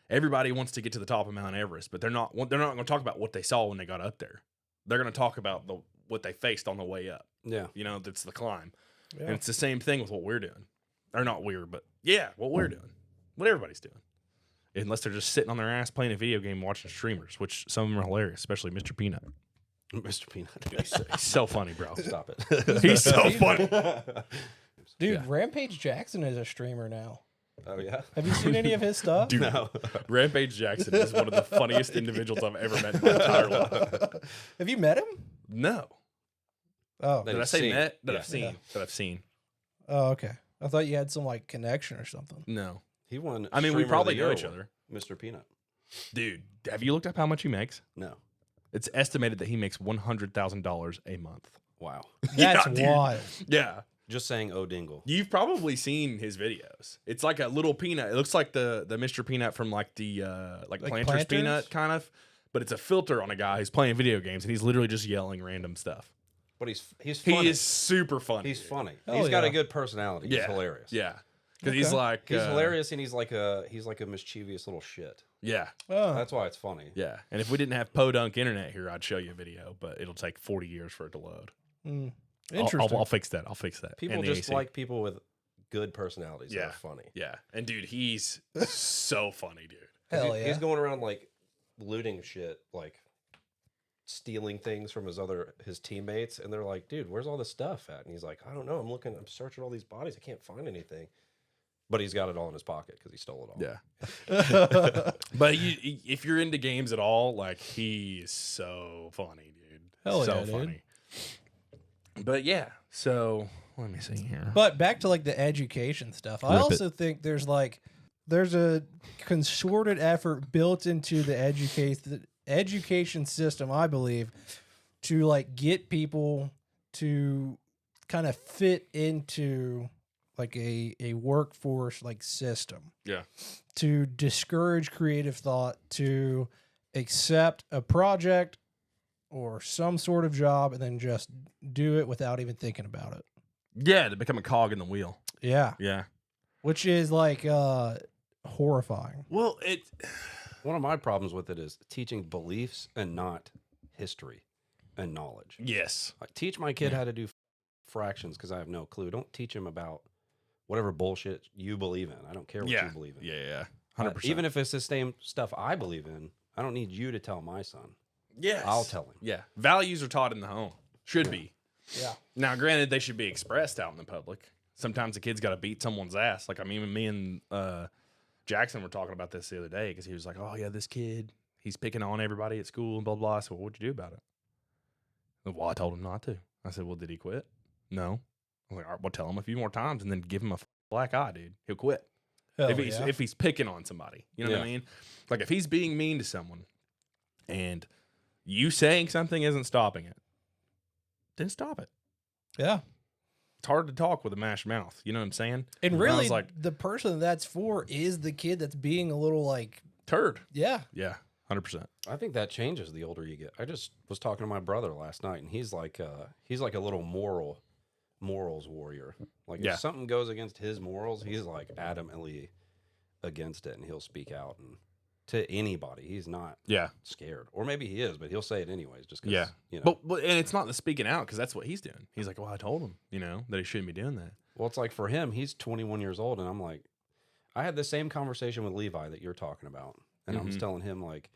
Speaker 3: Everybody wants to get to the top of Mount Everest, but they're not going to talk about what they saw when they got up there. They're going to talk about what they faced on the way up.
Speaker 1: Yeah.
Speaker 3: You know, that's the climb.
Speaker 2: Yeah.
Speaker 3: And it's the same thing with what we're doing. Or not weird, but yeah, what we're doing. What everybody's doing. Unless they're just sitting on their ass playing a video game watching streamers, which some of them are hilarious, especially Mr. Peanut.
Speaker 1: Mr. Peanut.
Speaker 3: Dude, he's so funny, bro.
Speaker 1: Stop it.
Speaker 3: He's so funny.
Speaker 2: Dude,
Speaker 1: Yeah.
Speaker 2: Rampage Jackson is a streamer now.
Speaker 1: Oh, yeah?
Speaker 2: Have you seen any of his stuff?
Speaker 3: Dude,
Speaker 1: No.
Speaker 3: Rampage Jackson is one of the funniest individuals I've ever met in my entire life.
Speaker 2: Have you met him?
Speaker 3: No.
Speaker 2: Oh,
Speaker 3: Did I
Speaker 1: you've
Speaker 3: say
Speaker 1: seen.
Speaker 3: met? That
Speaker 1: Yeah.
Speaker 3: I've seen. That I've seen.
Speaker 2: oh, okay. I thought you had some like connection or something.
Speaker 3: No.
Speaker 1: He won.
Speaker 3: I mean, we
Speaker 1: Streamer of
Speaker 3: probably
Speaker 1: the
Speaker 3: know
Speaker 1: Year
Speaker 3: each
Speaker 1: award,
Speaker 3: other.
Speaker 1: Mr. Peanut.
Speaker 3: Dude, have you looked up how much he makes?
Speaker 1: No.
Speaker 3: It's estimated that he makes $100,000 a month.
Speaker 1: Wow.
Speaker 2: That's
Speaker 3: dude.
Speaker 2: wild.
Speaker 3: Yeah.
Speaker 1: Just saying, oh dingle.
Speaker 3: You've probably seen his videos. It's like a little peanut. It looks like the Mr. Peanut from like the like Planters
Speaker 2: Planters?
Speaker 3: Peanut kind of, but it's a filter on a guy who's playing video games and he's literally just yelling random stuff.
Speaker 1: But he's funny.
Speaker 3: He is super funny.
Speaker 1: He's
Speaker 3: dude.
Speaker 1: funny.
Speaker 2: Hell
Speaker 1: He's got
Speaker 2: yeah.
Speaker 1: a good personality. He's
Speaker 3: Yeah.
Speaker 1: hilarious.
Speaker 3: Yeah. Because he's
Speaker 2: Okay.
Speaker 3: like
Speaker 1: He's hilarious, and he's like a mischievous little shit.
Speaker 3: Yeah.
Speaker 2: Oh,
Speaker 1: That's why it's funny.
Speaker 3: Yeah. And if we didn't have podunk internet here, I'd show you a video, but it'll take 40 years for it to load.
Speaker 2: interesting.
Speaker 3: I'll fix that. I'll fix that.
Speaker 1: People
Speaker 3: And the
Speaker 1: just
Speaker 3: AC.
Speaker 1: like people with good personalities that
Speaker 3: Yeah.
Speaker 1: are funny.
Speaker 3: Yeah. And dude, he's so funny, dude.
Speaker 2: Hell
Speaker 1: He's
Speaker 2: yeah.
Speaker 1: going around like looting shit, like stealing things from his teammates, and they're like, "Dude, where's all this stuff at?" And he's like, "I don't know. I'm searching all these bodies. I can't find anything." But he's got it all in his pocket because he stole it all.
Speaker 3: Yeah. But if you're into games at all, like he is so funny, dude.
Speaker 2: Hell
Speaker 3: so
Speaker 2: yeah, dude.
Speaker 3: funny. But yeah, so let me see here.
Speaker 2: But back to like the education stuff. I
Speaker 3: Rip
Speaker 2: also think there's a concerted effort built into the education system, I believe, to like get people to kind of fit into like a workforce like system,
Speaker 3: Yeah.
Speaker 2: to discourage creative thought, to accept a project or some sort of job and then just do it without even thinking about it.
Speaker 3: Yeah, to become a cog in the wheel.
Speaker 2: Yeah.
Speaker 3: Yeah.
Speaker 2: Which is like horrifying.
Speaker 3: Well,
Speaker 1: One of my problems with it is teaching beliefs and not history and knowledge.
Speaker 3: yes.
Speaker 1: Like, teach my kid how to do fractions because I have no clue. Don't teach him about whatever bullshit you believe in. I don't care what
Speaker 3: Yeah.
Speaker 1: you believe in.
Speaker 3: Yeah. 100%.
Speaker 1: Even if it's the same stuff I believe in, I don't need you to tell my son.
Speaker 3: yes.
Speaker 1: I'll tell him.
Speaker 3: Yeah. Values are taught in the home. Should be.
Speaker 2: Yeah.
Speaker 3: Now, granted, they should be expressed out in the public. Sometimes a kid's got to beat someone's ass. Like, I mean, me and Jackson were talking about this the other day because he was like, "Oh yeah, this kid, he's picking on everybody at school and blah blah." I said, "Well, what'd you do about it?" Well, I told him not to. I said, "Well, did he quit?" No. I was like, "All right, well, tell him a few more times and then give him a black eye, dude. He'll quit
Speaker 2: Hell
Speaker 3: if he's picking on somebody. You know what I
Speaker 1: Yeah.
Speaker 3: mean? Like if he's being mean to someone, and you saying something isn't stopping it, then stop it.
Speaker 2: yeah.
Speaker 3: It's hard to talk with a mashed mouth. You know what I'm saying?
Speaker 2: And
Speaker 3: I
Speaker 2: really,
Speaker 3: was like,
Speaker 2: the person that's for is the kid that's being a little like,
Speaker 3: turd.
Speaker 2: yeah.
Speaker 3: Yeah, 100%.
Speaker 1: I think that changes the older you get. I just was talking to my brother last night, and he's like a little morals warrior. Like
Speaker 3: Yeah.
Speaker 1: if something goes against his morals, he's like adamantly against it, and he'll speak out and to anybody. He's not
Speaker 3: Yeah.
Speaker 1: scared, or maybe he is, but he'll say it anyways. Just 'cause,
Speaker 3: Yeah.
Speaker 1: you know.
Speaker 3: But and it's not the speaking out because that's what he's doing. He's like, well, I told him, that he shouldn't be doing that.
Speaker 1: Well, it's like for him, he's 21 years old, and I'm like, I had the same conversation with Levi that you're talking about, and I was
Speaker 3: Mhm.
Speaker 1: telling him like,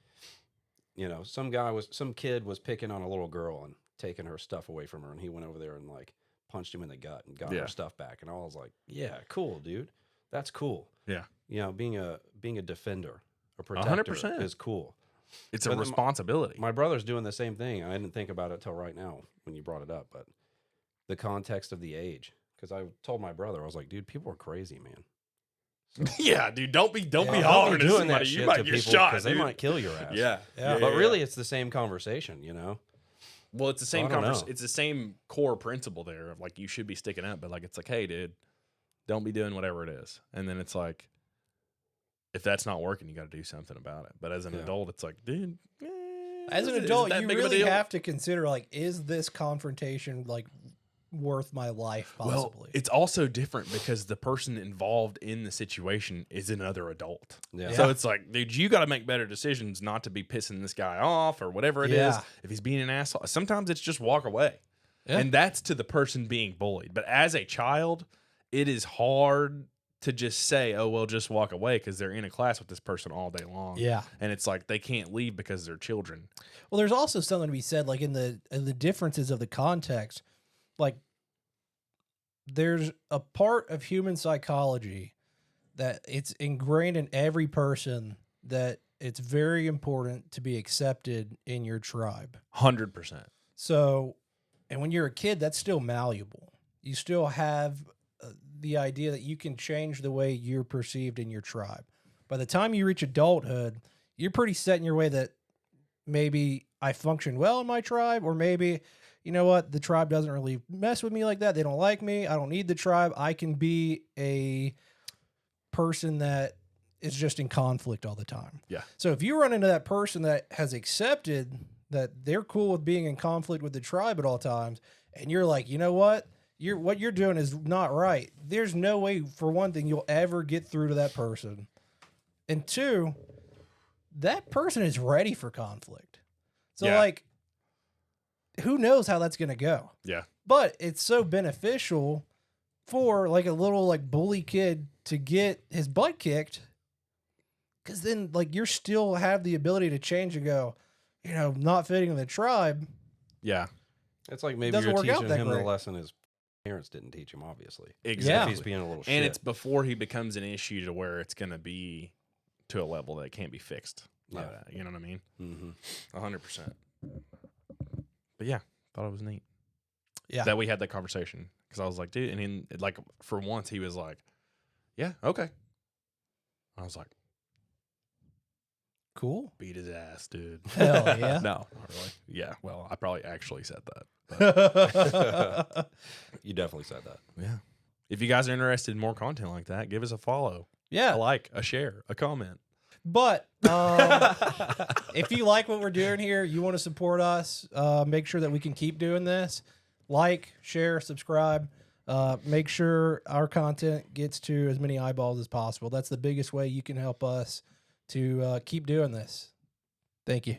Speaker 1: some kid was picking on a little girl and taking her stuff away from her, and he went over there and like punched him in the gut and got
Speaker 3: Yeah.
Speaker 1: her stuff back, and I was like, yeah, cool, dude, that's cool.
Speaker 3: Yeah.
Speaker 1: Being a defender, a protector
Speaker 3: 100%.
Speaker 1: is cool.
Speaker 3: It's a
Speaker 1: But then
Speaker 3: responsibility.
Speaker 1: My brother's doing the same thing. I didn't think about it till right now when you brought it up, but the context of the age. Because I told my brother, I was like, dude, people are crazy, man.
Speaker 3: Yeah, dude, don't be
Speaker 2: Yeah.
Speaker 3: hard
Speaker 1: Don't
Speaker 3: at
Speaker 1: be doing
Speaker 3: somebody.
Speaker 1: that
Speaker 3: You
Speaker 1: shit
Speaker 3: might
Speaker 1: to
Speaker 3: get
Speaker 1: people
Speaker 3: shot.
Speaker 1: because they
Speaker 3: dude.
Speaker 1: might kill your ass.
Speaker 3: Yeah.
Speaker 1: But really, it's the same conversation,
Speaker 3: well, it's the same
Speaker 1: I don't
Speaker 3: conversation.
Speaker 1: know.
Speaker 3: It's the same core principle there of like you should be sticking up, but like it's like, hey, dude, don't be doing whatever it is. And then it's like, if that's not working, you got to do something about it. But as an
Speaker 1: Yeah.
Speaker 3: adult, it's like, dude,
Speaker 2: As an
Speaker 3: is it
Speaker 2: adult,
Speaker 3: that
Speaker 2: you
Speaker 3: big of a
Speaker 2: really
Speaker 3: deal?
Speaker 2: have to consider like, is this confrontation like worth my life? Possibly.
Speaker 3: Well, it's also different because the person involved in the situation is another adult.
Speaker 1: Yeah.
Speaker 3: So it's like, dude, you got to make better decisions not to be pissing this guy off or whatever it is.
Speaker 2: Yeah.
Speaker 3: If he's being an asshole, sometimes it's just walk away.
Speaker 2: Yeah.
Speaker 3: And that's to the person being bullied. But as a child, it is hard to just say, oh, well, just walk away because they're in a class with this person all day long.
Speaker 2: Yeah.
Speaker 3: And it's like they can't leave because they're children.
Speaker 2: Well, there's also something to be said, like in the differences of the context. Like, there's a part of human psychology that it's ingrained in every person that it's very important to be accepted in your tribe.
Speaker 3: 100%.
Speaker 2: So, And when you're a kid, that's still malleable. You still have the idea that you can change the way you're perceived in your tribe. By the time you reach adulthood, you're pretty set in your way that maybe I function well in my tribe, or maybe, you know what, the tribe doesn't really mess with me like that. They don't like me. I don't need the tribe. I can be a person that is just in conflict all the time.
Speaker 3: Yeah.
Speaker 2: So if you run into that person that has accepted that they're cool with being in conflict with the tribe at all times, and you're like, you know what? What you're doing is not right. There's no way, for one thing, you'll ever get through to that person. And two, that person is ready for conflict. So,
Speaker 3: Yeah.
Speaker 2: like, who knows how that's going to go?
Speaker 3: Yeah.
Speaker 2: But it's so beneficial for, like, a little, like, bully kid to get his butt kicked, because then, like, you still have the ability to change and go, you know, not fitting in the tribe.
Speaker 3: Yeah.
Speaker 1: It's like maybe
Speaker 2: Doesn't
Speaker 1: you're
Speaker 2: work out
Speaker 1: teaching
Speaker 2: that
Speaker 1: him the
Speaker 2: great.
Speaker 1: lesson his parents didn't teach him, obviously.
Speaker 3: Exactly.
Speaker 1: If he's being a little shit.
Speaker 3: And it's before he becomes an issue to where it's going to be to a level that it can't be fixed.
Speaker 1: Yeah.
Speaker 3: You know what I mean?
Speaker 1: Mm-hmm.
Speaker 3: 100%. But yeah, thought it was neat.
Speaker 2: Yeah.
Speaker 3: That we had that conversation. Because I was like, dude, and then, like, for once he was like, yeah, okay. I was like,
Speaker 2: Cool.
Speaker 3: beat his ass, dude.
Speaker 2: Hell yeah.
Speaker 3: No, not really. Yeah, well, I probably actually said that.
Speaker 1: You definitely said that.
Speaker 3: Yeah. If you guys are interested in more content like that, give us a follow,
Speaker 2: Yeah.
Speaker 3: a like, a share, a comment.
Speaker 2: But if you like what we're doing here, you want to support us, make sure that we can keep doing this. Like, share, subscribe. Make sure our content gets to as many eyeballs as possible. That's the biggest way you can help us to keep doing this. Thank you.